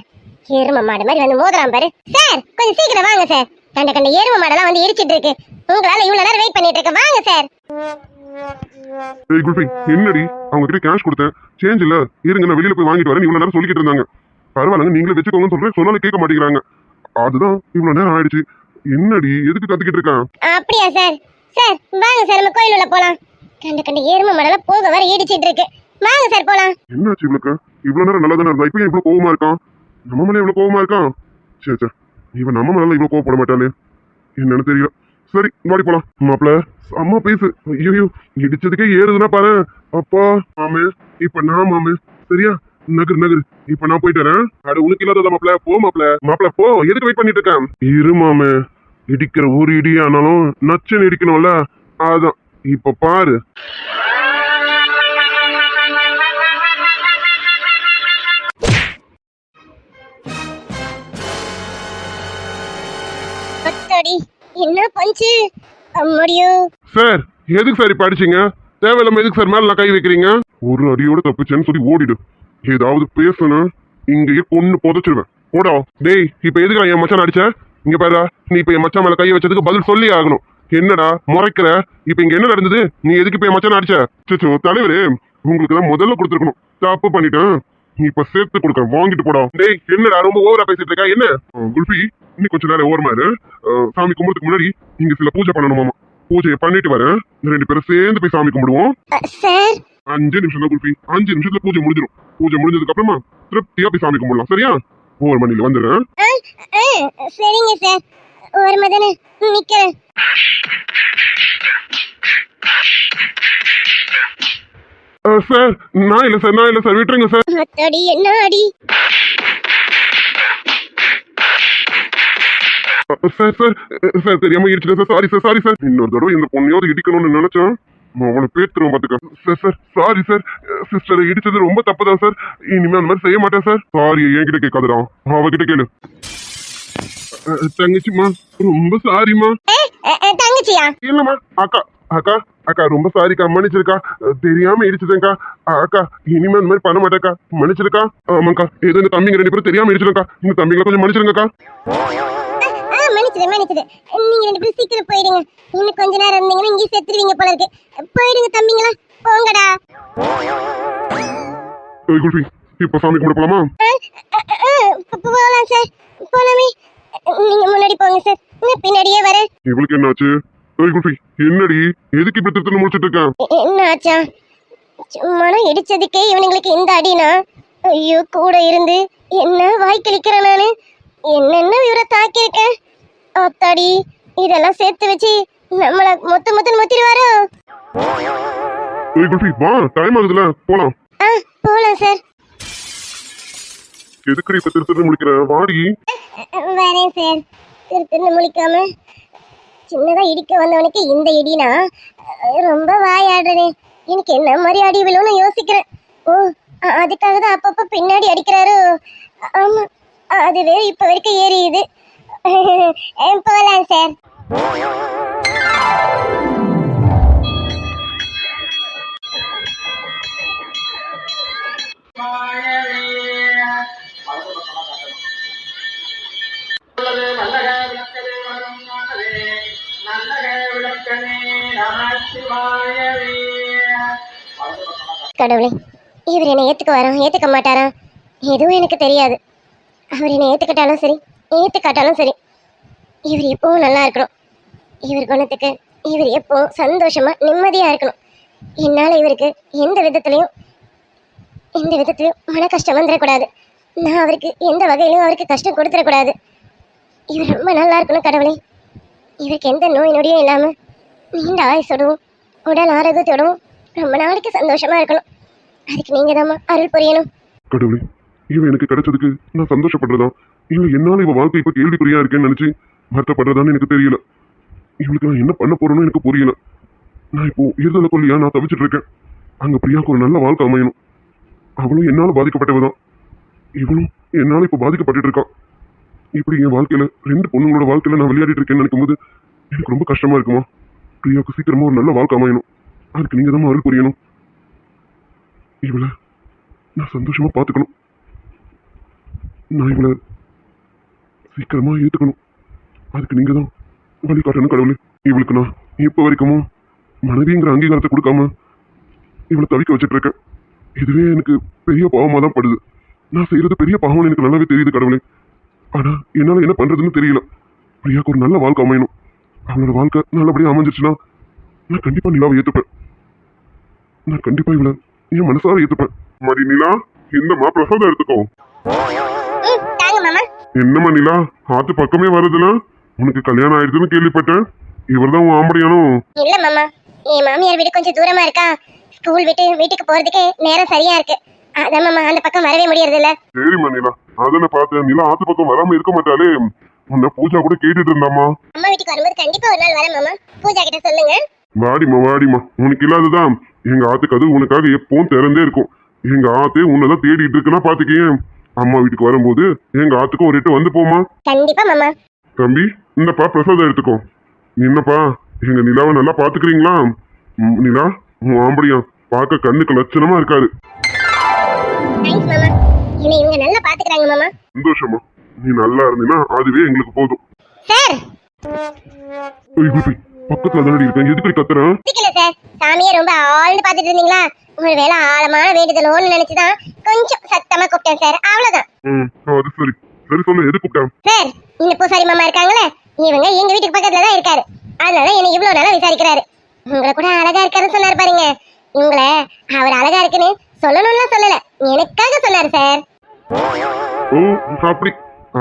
C: எரும மாடு மாதிரி வந்து மோதுறான் பாரு. சார் கொஞ்சம் சீக்கிரம் வாங்க சார், கண்ட எரும மாடெல்லாம் வந்து இடிச்சிட்டு இருக்கு. உங்களால இவ்வளவு நேரம் வெயிட் பண்ணிட்டு இருக்க, வாங்க சார்.
B: ஏய் குல்ஃபி, என்னடி அவங்க கிட்ட கேஷ் கொடுத்தேன், சேஞ்ச் இல்ல, இருங்க நான் வெளியில போய் வாங்கிட்டு வரேன். இவ்வளவு நேரம் சொல்லிட்டு இருந்தாங்க. பரவாயில்ல நீங்களே வச்சுக்கோங்கன்னு சொல்றேன், சொன்னாலும் கேட்க மாட்டேங்கிறாங்க. அதுதான் இவ்வளவு நேரம் ஆயிடுச்சு. என்னடி எதுக்கு கத்துக்கிட்டு இருக்கான்?
C: அப்படியா சார்? சார் வாங்க சார், நம்ம கோயில் உள்ள போலாம். கண்ட எரும மாடெல்லாம் போக வர இடிச்சிட்டு இருக்கு, வாங்க சார் போலாம்.
B: என்னாச்சு இவளுக்கு? இவ்வளவு நேரம் நல்லா தானே இருந்தா, இப்ப இவ்வளவு கோவமா இருக்கான்? நம்ம மேல இவ்வளவு கோவமா இருக்கான்? சே இவன் நம்ம மேல இவ்வளவு கோவப்பட மாட்டானே, என்னன்னு தெரியல. சரி வாடி போலாம். மாப்பிள அம்மா பேசு. ஐயோ இடிச்சதுக்கே ஏறுதுன்னா பாரு. அப்பா மாமே, இப்ப நான் மாமே, சரியா? நகரு இப்ப நான் போயிட்டு வரேன். அட உனக்கு இல்லாத மாப்பிள, போ மாப்பிள போ. எதுக்கு வெயிட் பண்ணிட்டு இருக்கேன்? இரு மாமே, இடிக்கிற ஒரு இடியானாலும் நச்சுன்னு இடிக்கணும்ல, அதான் இப்ப பாரு.
C: என்ன பஞ்சு முடியும்
B: சார்? எதுக்கு சார் இப்ப அடிச்சீங்க? தேவையில்லாம எதுக்கு சார் மேல நான் கை வைக்கிறீங்க? ஒரு அடியோட தப்பிச்சேன்னு சொல்லி ஓடிடு. ஏதாவது பேசணும் இங்கேயே கொன்னு புதைச்சிருவேன். ஓடா. டேய் இப்ப எதுக்கு என் மச்சான் அடிச்ச? இங்க பாரு, நீ இப்ப என் மச்சான் மேல கை வச்சதுக்கு பதில் சொல்லி ஆகணும். என்னடா முறைக்கிற? இப்ப இங்க என்ன நடந்தது? நீ எதுக்கு இப்ப என் மச்சான் அடிச்ச? சச்சோ தலைவரே, உங்களுக்கு தான் முதல்ல கொடுத்துருக்கணும், தப்பு பண்ணிட்டேன். இப்ப சேர்த்து கொடுக்க, வாங்கிட்டு போடா. டேய் என்னடா ரொம்ப ஓவரா பேசிட்டு இருக்கா? என்ன குல்ஃபி, இன்னும் கொஞ்ச நேரம் ஓரமா இரு. சாமி கும்பிடுறதுக்கு முன்னாடி நீங்க சில பூஜை பண்ணணுமாமா. பூஜையை பண்ணிட்டு வரேன், 2 பேரும் சேர்ந்து போய் சாமி கும்பிடுவோம். 5 நிமிஷம் தான் குல்ஃபி, 5 நிமிஷத்துல பூஜை முடிஞ்சிடும். பூஜை முடிஞ்சதுக்கு அப்புறமா திருப்தியா போய் சாமி கும்பிடலாம், சரியா? 1 மணில வந்துடுறேன்.
C: சரிங்க சார், ஒரு மதன நிக்கிறேன்.
B: சார் நான் இல்ல சார், விட்டுருங்க சார்.
C: அடி என்ன அடி?
B: சார் தெரியாம இடிச்சிட்டேன் சார். Sorry sir. இன்னொரு தடவை இந்த பொண்ணையாவது இடிக்கணும்னு நினைச்சேன், அவனை பேத்துருவோம் பாத்துக்க. Sorry sir. சிஸ்டரை இடிச்சது ரொம்ப தப்புதான் சார், இனிமே அந்த மாதிரி செய்ய மாட்டேன் சார். சாரி என்கிட்ட கேட்காதடா, அவகிட்ட கேளு. தங்கச்சிமா ரொம்ப சாரிமா.
C: தங்கச்சியா?
B: இல்லம்மா, அக்கா ரொம்ப சாரிக்கா, மன்னிச்சிருக்கா, தெரியாம இடிச்சதேக்கா. அக்கா இனிமே அந்த மாதிரி பண்ண மாட்டேக்கா, மன்னிச்சிருக்கா. ஆமாக்கா, ஏதோ இந்த தம்பிங்க 2 பேரும் தெரியாம இடிச்சிருக்கா, இந்த தம்பிங்களை கொஞ்சம் மன்னிச்சிருங்கக்கா.
C: மன்னிச்சிடு. நீங்க 2 பேரும் சீக்கிரம் போயிடுங்க, இன்னும் கொஞ்ச நேரம் இருந்தீங்கன்னா இங்கே செத்துருவீங்க போல இருக்கு. போயிடுங்க தம்பிங்களா, போங்கடா.
B: குல்ஃபி, இப்ப சாமி கும்பிட போலாமா?
C: போலாம் சார், போலாமே. நீங்க முன்னாடி போங்க சார், நான் பின்னாடியே வரேன்.
B: இவளுக்கு என்னாச்சு? குல்ஃபி என்னடி, எதுக்கு இப்படி திருத்தணும் முடிச்சிட்டு இருக்கேன்?
C: என்ன ஆச்சா? சும்மா இடிச்சதுக்கே இவனுங்களுக்கு இந்த அடினா? ஐயோ, கூட இருந்து என்ன வாய் கிழிக்கிறேன் நானு. என்னென்ன இவரை தாக்கியிருக்கேன். அத்தாடி, இதெல்லாம் சேர்த்து வச்சு நம்மள மொத்தம் மொத்திடுவாரோ.
B: ஏய் குல்ஃபி வா, டைம் ஆகுதுல, போலாம்.
C: போலாம் சார்.
B: எதுக்குடி இப்ப திரு முடிக்கிற? வாடி.
C: வரேன் சார். திரு முழிக்காம சின்னதா இடிக்க வந்தவனுக்கு இந்த இடினா ரொம்ப வாயாடுறேன். எனக்கு என்ன மாதிரி அடி விழுன்னு யோசிக்கிறேன். ஓ, அதுக்காக தான் அப்பப்ப பின்னாடி அடிக்கிறாரோ. ஆமா, அதுவே இப்ப வரைக்கும் ஏறியுது. போலாம் சார். கடவுளே, இவர் என்னை ஏத்துக்க மாட்டாரா? எதுவும் எனக்கு தெரியாது. அவர் என்னை ஏத்துக்கிட்டாலும் சரி, ஏத்துக்காட்டாலும் சரி, இவர் எப்பவும் நல்லா இருக்கணும். இவர் குணத்துக்கு இவர் எப்பவும் சந்தோஷமா நிம்மதியா இருக்கணும். என்னால இவருக்கு எந்த விதத்திலையும் மன கஷ்டம் வந்துடக்கூடாது. நான் அவருக்கு எந்த வகையிலும் அவருக்கு கஷ்டம் கொடுத்துடக்கூடாது. இவர் ரொம்ப நல்லா இருக்கணும் கடவுளே. இவருக்கு எந்த நோய் நொடியும் இல்லாம நீண்ட ஆயுசோடவும் உடல் ஆரோக்கியத்தோடவும் ரொம்ப நாளைக்கு சந்தோஷமா இருக்கணும். அதுக்கு நீங்க தான் அருள் புரியணும்.
B: கடவுளே, இவன் எனக்கு கிடைச்சதுக்கு நான் சந்தோஷப்படுறதா இல்ல என்னால இவ வாழ்க்கை இப்ப கேள்விக்குறியா இருக்கேன்னு நினைச்சு வருத்தப்படுறதான்னு எனக்கு தெரியல. இவளுக்கு நான் என்ன பண்ண போறேன்னு எனக்கு புரியல. நான் இப்போ இருதலை கொல்லியா நான் தவிச்சிட்டு இருக்கேன். அங்க பிரியாவுக்கு ஒரு நல்ல வாழ்க்கை அமையணும். அவளும் என்னால பாதிக்கப்பட்டவதான், இவளும் என்னால இப்ப பாதிக்கப்பட்டு இருக்கான். இப்படி என் வாழ்க்கையில ரெண்டு பொண்ணுங்களோட வாழ்க்கையில நான் விளையாடிட்டு இருக்கேன்னு நினைக்கும் போது எனக்கு ரொம்ப கஷ்டமா இருக்குமா. பிரியாவுக்கு சீக்கிரமா ஒரு நல்ல வாழ்க்கை அமையணும். அதுக்கு நீங்க தான் அருள் புரியணும். இவளை நான் சந்தோஷமா பாத்துக்கணும். நான் இவளை சீக்கிரமா ஏத்துக்கணும். அதுக்கு நீங்க தான் வழி காட்டணும் கடவுளே. இவளுக்கு நான் இப்ப வரைக்கும் மனைவிங்கிற அங்கீகாரத்தை கொடுக்காம இவளை தவிக்க வச்சிட்டு இருக்கேன். இதுவே எனக்கு பெரிய பாவமா தான் படுது. நான் செய்யறது பெரிய பாவம் எனக்கு நல்லாவே தெரியுது கடவுளே. ஆனா என்னால என்ன பண்றதுன்னு தெரியல. பிரியாக்கு ஒரு நல்ல வாழ்க்கை அமையணும். அவளோட வாழ்க்கை நல்லபடியா அமைஞ்சிருச்சுன்னா நான் கண்டிப்பா நிலாவை ஏத்துப்பேன். நான் கண்டிப்பா இவளை என் மனசார ஏத்துப்பேன். மடி நிலா, இந்தமா பிரசாதம் எடுத்துக்கோ. என்னம்மா நிலா, ஆத்து பக்கமே வருதுல? உனக்கு கல்யாணம் ஆயிடுச்சுன்னு கேள்விப்பட்டேன். இவர்தான் உன் ஆம்படியானோ?
C: இல்ல மாமா, என் மாமியார் வீடு கொஞ்சம் தூரமா இருக்கா. ஸ்கூல் விட்டு வீட்டுக்கு போறதுக்கு நேரம் சரியா இருக்கு. அதான் மாமா அந்த பக்கம் வரவே முடியறது இல்ல.
B: சரிம்மா நிலா, அதனை பார்த்தேன். நிலா ஆத்து பக்கம் வராம இருக்க மாட்டாளே. உன்னை பூஜா கூட கேட்டுட்டு இருந்தாமா.
C: அம்மா வீட்டுக்கு வரும்போது கண்டிப்பா ஒரு நாள் வரேன் மாமா. பூஜா கிட்ட சொல்லுங்க.
B: வாடிமா உனக்கு இல்லாததான் எங்க ஆத்துக்கு அது உனக்காக எப்பவும் திறந்தே இருக்கும். எங்க ஆத்து உன்னதான் தேடிட்டு இருக்குன்னா பாத்துக்கேன். அம்மா வீட்டுக்கு வரும்போது எங்க ஆத்துக்கும் ஒரு எட்டு வந்து போமா.
C: கண்டிப்பா மாமா.
B: தம்பி, இந்தப்பா பிரசாதம் எடுத்துக்கோ. என்னப்பா, எங்க நிலாவை நல்லா பாத்துக்கிறீங்களா? நிலா, உன் ஆம்படியா பார்க்க கண்ணுக்கு லட்சணமா இருக்காரு.
C: தேங்க்ஸ் மாமா. என்னை இவங்க நல்லா பாத்துக்கறாங்க மாமா.
B: சந்தோஷமா. நீ நல்லா இருந்தீனா அதுவே எங்களுக்கு போதும்.
C: சார்,
B: பக்கத்துல தானடி இருக்கேன், எதுக்கு கத்துறேன்?
C: இதுக்கல சார், சாமியே ரொம்ப ஆழ்ந்து பாத்துட்டு இருந்தீங்களா? ஒருவேளை ஆழமான வேண்டுதலோன்னு நினைச்சுதான் கொஞ்சம் சத்தமா கூப்பிட்டேன் சார், அவ்வளவுதான்.
B: அது சரி சரி, சொல்லு, எது கூப்பிட்டேன்?
C: சார், இந்த பூசாரி மாமா இருக்காங்களே, இவங்க எங்க வீட்டுக்கு பக்கத்துல தான் இருக்காரு. அதனால என்ன இவ்வளவு நாளா விசாரிக்கிறாரு. உங்களை கூட அழகா இருக்காருன்னு சொன்னாரு பாருங்க. உங்களை அவர் அழகா இருக்குன்னு சொல்லணும்லாம் சொல்லல, எனக்காக சொன்னாரு சார்.
B: ஓ அப்படி,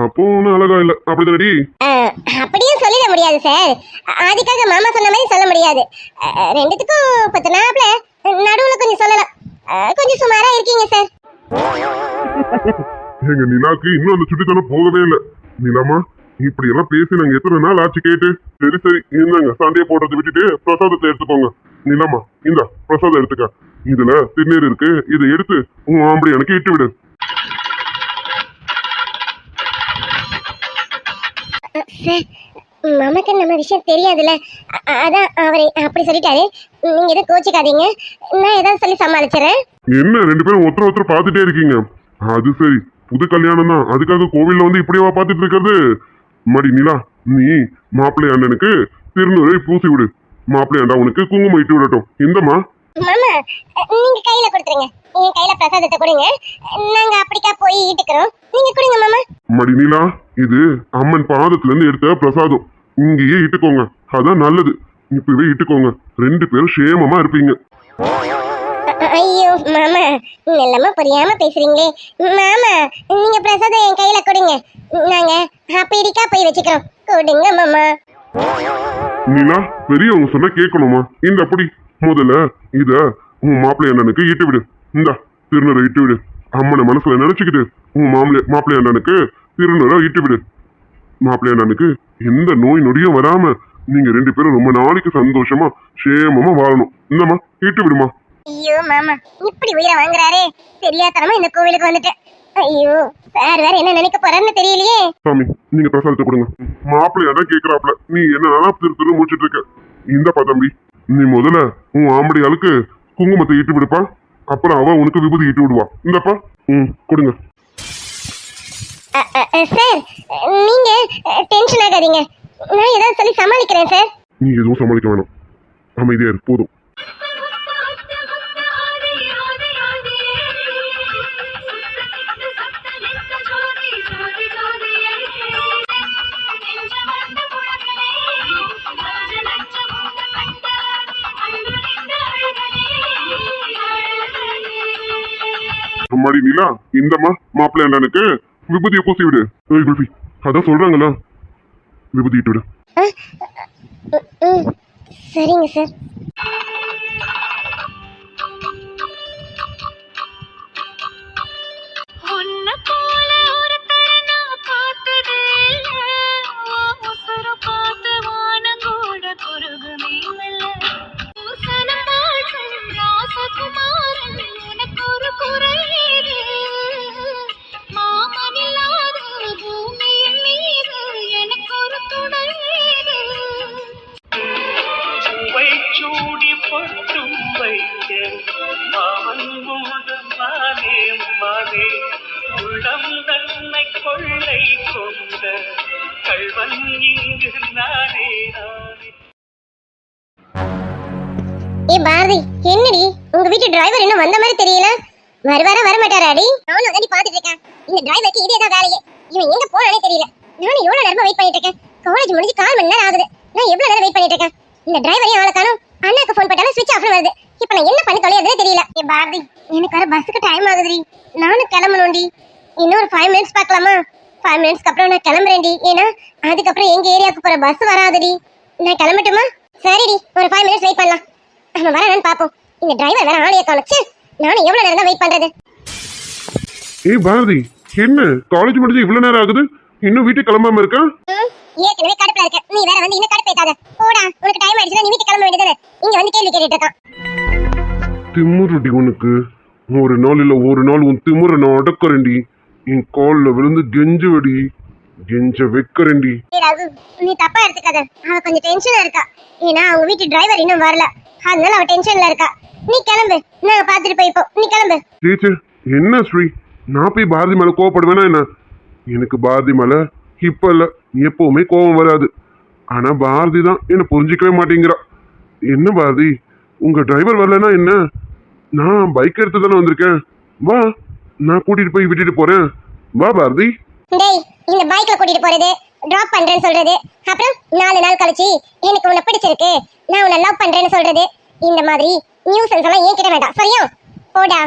B: அப்போ ஒன்னும் அழகா இல்ல அப்படிதானடி?
C: அப்படியே சொல்லிட முடியாது சார். அதுக்காக மாமா சொன்ன மாதிரி சொல்ல முடியாது. ரெண்டுத்துக்கும் பத்தினாப்ல நடுவுல கொஞ்சம் சொல்லலாம். கொஞ்சம் சுமாரா இருக்கீங்க சார்.
B: எங்க நிலாக்கு இன்னும் அந்த சுட்டித்தனம் போகவே இல்லை. நிலாமா, இப்படி எல்லாம் பேசி நாங்க எத்தனை நாள் ஆச்சு கேட்டு. சரி இந்தாங்க, சண்டையை போடுறதை விட்டுட்டு பிரசாதத்தை எடுத்துக்கோங்க. நிலாமா, இந்த பிரசாதம் எடுத்துக்க. இதுல திருநீர் இருக்கு, இதை எடுத்து உன் ஆம்படி எனக்கு இட்டு விடு.
C: மாமாக்கு நம்ம விஷயம் தெரியாதுல்ல, அதான் அவரை அப்படி சொல்லிட்டாரு. நீங்க எதுவும் கோச்சிக்காதீங்க, நான் ஏதாவது சொல்லி சமாளிச்சிடறேன்.
B: என்ன ரெண்டு பேரும் ஒருத்தர் பாத்துட்டே இருக்கீங்க? அது சரி, புது கல்யாணம் தான், அதுக்காக கோவில்ல வந்து இப்படியவா பாத்துட்டு இருக்கிறது? மடி நிலா, நீ மாப்பிள்ளை அண்ணனுக்கு திருநூறை பூசி விடு. மாப்பிள்ளை அண்டா உனக்கு குங்குமம் இட்டு விடட்டும். இந்தமா
C: மாமா, நீங்க கையில கொடுத்துருங்க. என் கையில பிரசாதத்தை கொடுங்க, நாங்க அப்படிக்கா போய் ஈட்டுக்கிறோம். நீங்க கொடுங்க மாமா.
B: மடி நிலா, இது அம்மன் பாதத்துல இருந்து எடுத்த பிரசாதம், இங்கேயே இட்டுக்கோங்க, அதான் நல்லது. இப்பவே இட்டுக்கோங்க, ரெண்டு பேரும் சேமமா இருப்பீங்க.
C: ஐயோ மாமா, நல்லமா புரியாம பேசுறீங்களே. மாமா, நீங்க பிரசாதம் என் கையில கொடுங்க. நாங்க ஹாப்பிடிக்கா போய் வச்சுக்கிறோம். கொடுங்க மாமா.
B: நீனா பெரியவங்க சொன்னா கேட்கணுமா? இந்த அப்படி முதல்ல இத உன் மாப்பிள்ளை அண்ணனுக்கு ஈட்டு விடு. இந்த திருநூறை ஈட்டு விடு. அம்மனை மனசுல நினைச்சுக்கிட்டு உன் மாப்பிள்ளை அண்ணனுக்கு திருநூறை ஈட்டு விடு. மாப்பிள்ளை அண்ணனுக்கு எந்த நோய் நொடியும் வராம நீங்க 2 பேரும் ரொம்ப நாளைக்கு சந்தோஷமா சேமமா வாழணும். இந்தம்மா ஈட்டு விடுமா.
C: ஐயோ மாமா, இப்படி உயிரை வாங்குறாரே. தெரியாதனமா இந்த கோவிலுக்கு வந்துட்டேன். ஐயோ, சார் வேற என்ன நினைக்க போறாருன்னு தெரியலையே.
B: சாமி, நீங்க பிரசாதத்தை கொடுங்க. மாப்பிள்ளையா தான் கேக்குறாப்ல. நீ என்ன திரு முடிச்சிட்டு இருக்க. இந்தப்பா தம்பி, நீ முதல்ல உன் ஆம்படியாளுக்கு குங்குமத்தை ஈட்டு விடுப்பா. அப்புறம் அவ உனக்கு விபூதி ஈட்டு விடுவா. இந்தப்பா கொடுங்க.
C: சார், நீங்க டென்ஷன் ஆகாதீங்க. நான் ஏதாவது சொல்லி சமாளிக்கிறேன் சார்.
B: நீ எதுவும் சமாளிக்க வேணாம். அமைதியா இரு போதும். அம்மாடி நீலா, இந்தம்மா மாப்பிள்ளை அண்ணனுக்கு விபூதியை பூசி விடு. ஏய் குல்ஃபி, அதான் சொல்றாங்களா, விபூதி இட்டு விடு.
C: சரிங்க சார்.
A: சூடி பொட்டும் வைக்க மாமன் மூலம் மானே மானே உள்ளம் தன்னை கொள்ளை கொண்ட கள்வன் இங்கு நானே நானே.
C: ஏ பாரதி, என்னடி உங்க வீட்டு டிரைவர் இன்னும் வந்த மாதிரி தெரியல. வர மாட்டாராடி? நானும் அதாடி பாத்துட்டு இருக்கேன். இந்த டிரைவருக்கு இதே தான் வேலையே. இவன் எங்க போனானே தெரியல. நானும் எவ்வளவு நேரமா வெயிட் பண்ணிட்டு இருக்கேன். காலேஜ் முடிஞ்சு 4 மணி நேரம் ஆகுது. நான் எவ்வளவு நேரம் வெயிட் பண்ணிட்டு இருக்கேன். இந்த டிரைவரையும் ஆள காணோம். அண்ணாக்கு ஃபோன் பண்ணாலும் ஸ்விட்ச் ஆஃப்னு வருது. இப்போ நான் என்ன பண்ணி தொலையறதுனே தெரியல. ஏ பாரதி, எனக்கு வர பஸ்ஸுக்கு டைம் ஆகுதுடி. நானும் கிளம்பணும்டி. இன்னொரு 5 மினிட்ஸ் பார்க்கலாமா? 5 மினிட்ஸ்க்கு அப்புறம் நான் கிளம்புறேன்டி. ஏன்னா அதுக்கப்புறம் எங்க ஏரியாவுக்கு போற பஸ் வராதுடி. நான் கிளம்பட்டுமா? சரிடி, ஒரு 5 மினிட்ஸ் வெயிட் பண்ணலாம். அவன் வரணும்னு பாப்போம். இந்த டிரைவர் வேற ஆளைய காணோம். நானும் எவ்வளவு நேரம் தான் வெயிட் பண்றது?
B: ஏய் பாரதி, என்ன காலேஜ் முடிஞ்சு இவ்வளவு நேரம் ஆகுது, இன்னும் வீட்டுக்கு கிளம்பாம இருக்கா?
C: ஏற்கனவே கடுப்புல இருக்க. நீ வேற வந்து இன்னும் கடுப்பேத்தாத. போடா, உனக்கு டைம் ஆயிடுச்சுனா நீ வீட்டுக்கு கிளம்ப வேண்டியதானே. இங்க வந்து கேள்வி கேட்டுட்டு இருக்கான்.
B: திமுருடி உனக்கு. ஒரு நாள் இல்ல ஒரு நாள் உன் திமுற நான் அடக்கறேன்டி. என் கால்ல விழுந்து கெஞ்ச வைக்கிறேன்டி.
C: ரகு, நீ தப்பா எடுத்துக்காத. அவ கொஞ்சம் டென்ஷனா இருக்கா. ஏன்னா அவங்க வீட்டு டிரைவர் இன்னும் வரல. அதனால அவ டென்ஷன்ல இருக்கா. நீ கிளம்பு, நாங்க பாத்துட்டு போய்ப்போம். நீ கிளம்பு.
B: சேச்சே, என்ன ஸ்ரீ, நான் போய் பாரதி மேல கோவப்படுவேனா என்ன? எனக்கு பாரதி மேல இப்ப இல்ல எப்பவுமே கோபம் வராது. ஆனா பாரதி தான் என்ன புரிஞ்சிக்கவே மாட்டேங்கிறா. என்ன பாரதி, உங்க டிரைவர் வரலன்னா என்ன? நான் பைக் எடுத்து தானே வந்திருக்கேன். வா, நான் கூட்டிட்டு போய் விட்டுட்டு போறேன். வா பாரதி.
C: டேய், இந்த பைக்ல கூட்டிட்டு போறது, டிராப் பண்றேன்னு சொல்றது, அப்புறம் 4 நாள் கழிச்சு எனக்கு உன்னை பிடிச்சிருக்கு, நான் உன்னை லவ் பண்றேன்னு சொல்றது, இந்த மாதிரி நியூசன்ஸ் எல்லாம் ஏன் கிட்ட வேண்டாம். சரியா? போடா.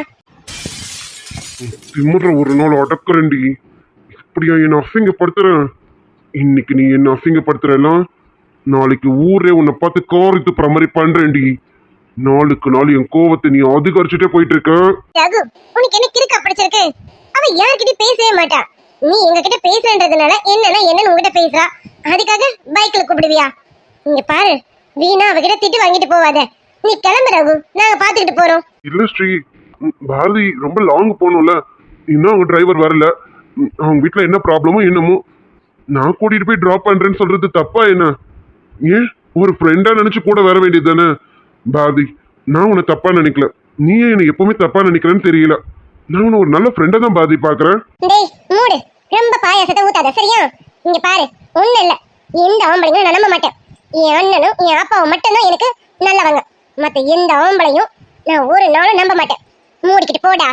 B: திமுற ஒரு நாள் அடக்குறேன்டி. இப்படியா என்ன அசிங்கப்படுத்துறேன்? இன்னைக்கு நீ என்ன அசிங்கப்படுத்துறலாம், நாளைக்கு ஊரே உன்னை பார்த்து காரித்து போற மாதிரி பண்றேன்டி. நாளுக்கு நாள் என் கோவத்தை நீ அதிகரிச்சுட்டே போயிட்டு இருக்க.
C: ரகு, உனக்கு என்ன கிறுக்கா பிடிச்சிருக்கு? அவ யார்கிட்ட பேசவே மாட்டா. நீ எங்க கிட்ட பேசுறன்றதுனால என்னன்னு உங்ககிட்ட பேசுறா. அதுக்காக பைக்ல கூப்பிடுவியா? இங்க பாரு, வீணா அவகிட்ட திட்டு வாங்கிட்டு போவாத. நீ கிளம்பு ரகு, நாங்க பாத்துக்கிட்டு போறோம்.
B: இல்ல ஸ்ரீ, பாரதி ரொம்ப லாங் போகணும்ல, இன்னும் அவங்க டிரைவர் வரல. அவங்க வீட்டுல என்ன ப்ராப்ளமோ என்னமோ, நான் கூட்டிட்டு போய் டிராப் பண்றேன்னு சொல்றது தப்பா என்ன? ஏன் ஒரு ஃப்ரெண்டா நினைச்சு கூட வர வேண்டியது தானே? பாரதி, நான் உன்னை தப்பா நினைக்கல. நீ என்னை எப்பவுமே தப்பா நினைக்கிறேன்னு தெரியல. நான் உன்னை ஒரு நல்ல ஃப்ரெண்டா தான் பாரதி பாக்குறேன்.
C: டேய் மூடு, ரொம்ப பாயாசத்தை ஊத்தாத. சரியா? இங்க பாரு, ஒண்ணு இல்ல, எந்த ஆம்பளையும் நான் நம்ப மாட்டேன். என் அண்ணனும் என் அப்பாவும் மட்டும்தான் எனக்கு நல்லவங்க. மத்த எந்த ஆம்பளையும் நான் ஒரு நாளும் நம்ப மாட்டேன். மூடிக்கிட்டு போடா.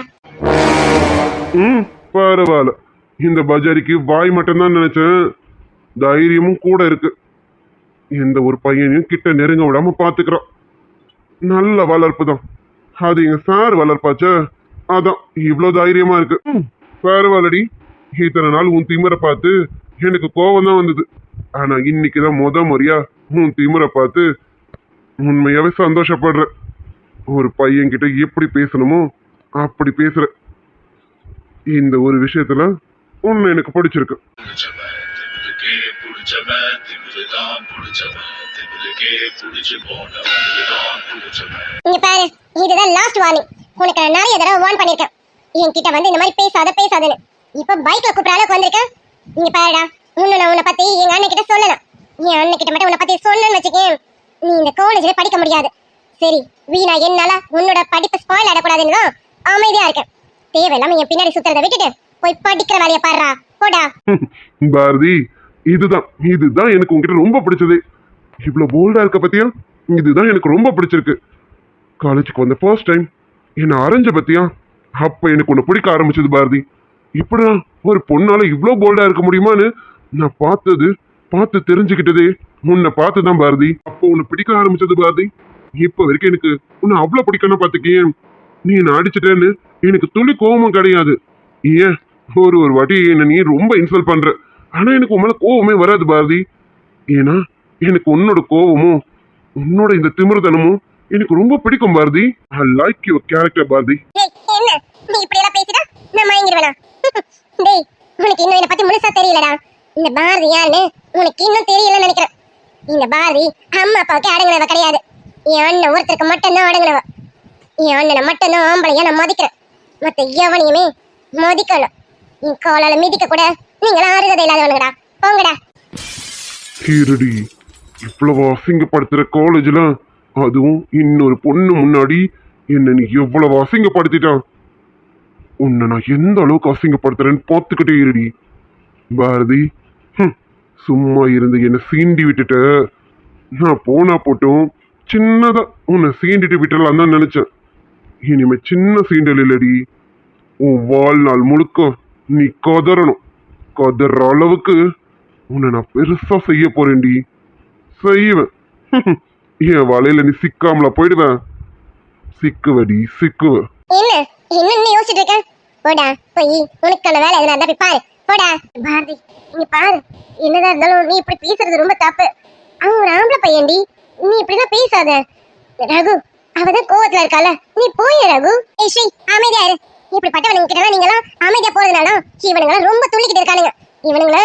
B: பரவாயில்ல, இந்த பஜாரிக்கு வாய் மட்டும்தான் நினைச்சேன், தைரியமும் கூட இருக்கு. எந்த ஒரு பையனையும் கிட்ட நெருங்க விடாம பாத்துக்கிறோம். நல்ல வளர்ப்பு தான். அது எங்க சார் வளர்ப்பாச்சே, அதான் இவ்வளவு தைரியமா இருக்கு. பரவாயில்லடி, இத்தனை நாள் உன் திமிரை பார்த்து எனக்கு கோவம் தான் வந்தது. ஆனா இன்னைக்குதான் முறையா உன் திமிரை பார்த்து உண்மையாவே சந்தோஷப்படுறேன். ஒரு பையன் கிட்ட எப்படி பேசணுமோ அப்படி பேசுற. இந்த ஒரு விஷயத்துல உன்னை எனக்கு பிடிச்சிருக்கு.
C: இங்க பாரு, இதுதான் லாஸ்ட் வார்னிங். உனக்கு நான் நிறைய தடவை வார்ன் பண்ணிருக்கேன், என்கிட்ட வந்து இந்த மாதிரி பேசாதன்னு. இப்ப பைக்ல கூப்பிட அளவுக்கு வந்திருக்கேன். இங்க பாருடா, நான் உன்னை பத்தி எங்க அண்ணன் கிட்ட சொல்லலாம். என் அண்ணன் கிட்ட மட்டும் உன்னை பத்தி சொன்னேன்னு வச்சுக்கேன், நீ இந்த காலேஜ்ல படிக்க முடியாது. சரி வீணா, என்னால உன்னோட படிப்பு ஸ்பாயில் ஆடக்கூடாதுன்னு தான் அமைதியா இருக்கேன். தேவையில்லாம என் பின்னாடி சுத்துறதை விட்டுட்டு போய் படிக்கிற வேலையை பாடுறா, போடா.
B: பாரதி, இதுதான் எனக்கு உங்ககிட்ட ரொம்ப பிடிச்சது. இவ்வளவு போல்டா இருக்க பத்தியா, இதுதான் எனக்கு ரொம்ப பிடிச்சிருக்கு. காலேஜுக்கு வந்த ஃபர்ஸ்ட் டைம் என்ன அரைஞ்ச பத்தியா, அப்ப எனக்கு உன்னை பிடிக்க ஆரம்பிச்சது பாரதி. இப்படிதான் ஒரு பொண்ணால இவ்வளவு போல்டா இருக்க முடியுமான்னு நான் பார்த்து தெரிஞ்சுக்கிட்டதே உன்னை பார்த்துதான் பாரதி. அப்போ உன்னை பிடிக்க ஆரம்பிச்சது பாரதி. இப்ப வரைக்கும் எனக்கு உன்னை அவ்வளவு பிடிக்கணும் பாத்துக்கேன். நீ என்ன அடிச்சிட்டேன்னு எனக்கு துளி கோபமும் கிடையாது. ஏன் ஒரு வாட்டி என்ன நீ ரொம்ப இன்சல்ட் பண்ற, ஆனா எனக்கு உன் மேல கோவமே வராது பாரதி. ஏன்னா எனக்கு உன்னோட கோவமும் உன்னோட இந்த திமிர்தனமும் எனக்கு ரொம்ப பிடிக்கும் Bharathi. I like your character Bharathi.
C: என்ன நீ இப்படி எல்லாம் பேசிட்டா நான் மயங்கிடுவேனா? டேய், உனக்கு இன்னும் என்ன பத்தி முழுசா தெரியலடா. இந்த பாரதி யாருன்னு உனக்கு இன்னும் தெரியலன்னு நினைக்கிறேன். இந்த பாரதி அம்மா அப்பாவுக்கு அடங்குனவ கிடையாது. என் அண்ணன் ஒருத்தருக்கு மட்டும்தான் அடங்குனவ. என் அண்ணனை மட்டும்தான் ஆம்பளையா நான் மதிக்கிறேன், மத்த எவனையுமே மதிக்கணும். என் காலால மிதிக்க கூட நீங்களாம் அருகதை இல்லாதவனுங்கடா, போங்கடா.
B: ஹீரடி, இவ்வளவு அசிங்கப்படுத்துற காலேஜ்ல, அதுவும் இன்னொரு பொண்ணு முன்னாடி என்ன நீ எவ்வளவு அசிங்கப்படுத்திட்டான். உன்னை நான் எந்த அளவுக்கு அசிங்கப்படுத்துறேன்னு பார்த்துக்கிட்டே இருடி பாரதி. சும்மா இருந்து என்னை சீண்டி விட்டுட்ட. நான் போனா போட்டும் சின்னதா உன்னை சீண்டிட்டு விட்டுறலாம் தான் நினைச்சேன். இனிமே சின்ன சீண்டல் இல்லடி, உன் வாழ்நாள் முழுக்க நீ கதறணும். கதற அளவுக்கு உன்னை நான் பெருசா செய்ய போறேன்டி, செய்வேன். என் வலையில நீ சிக்காமல போயிடுவேன். சிக்குவடி, சிக்குவ.
C: என்ன யோசிச்சுட்டு இருக்க? போடா போய் உனக்கான வேலை எதுனா இருந்தா போய் பாரு, போடா. பாரதி, நீ பாரு, என்னதான் இருந்தாலும் நீ இப்படி பேசுறது ரொம்ப தப்பு. அவன் ஒரு ஆம்பளை பையன்டி, நீ இப்படிதான் பேசாத. ரகு, அவதான் கோவத்துல இருக்கால, நீ போய் ரகு. ஏய் ஸ்ரீ, அமைதியா இரு. இப்படிப்பட்டவனுங்க கிட்ட நீங்களாம் அமைதியா போறதுனால இவனுங்களாம் ரொம்ப துள்ளிக்கிட்டு இருக்கானுங்க. இவனுங்களா,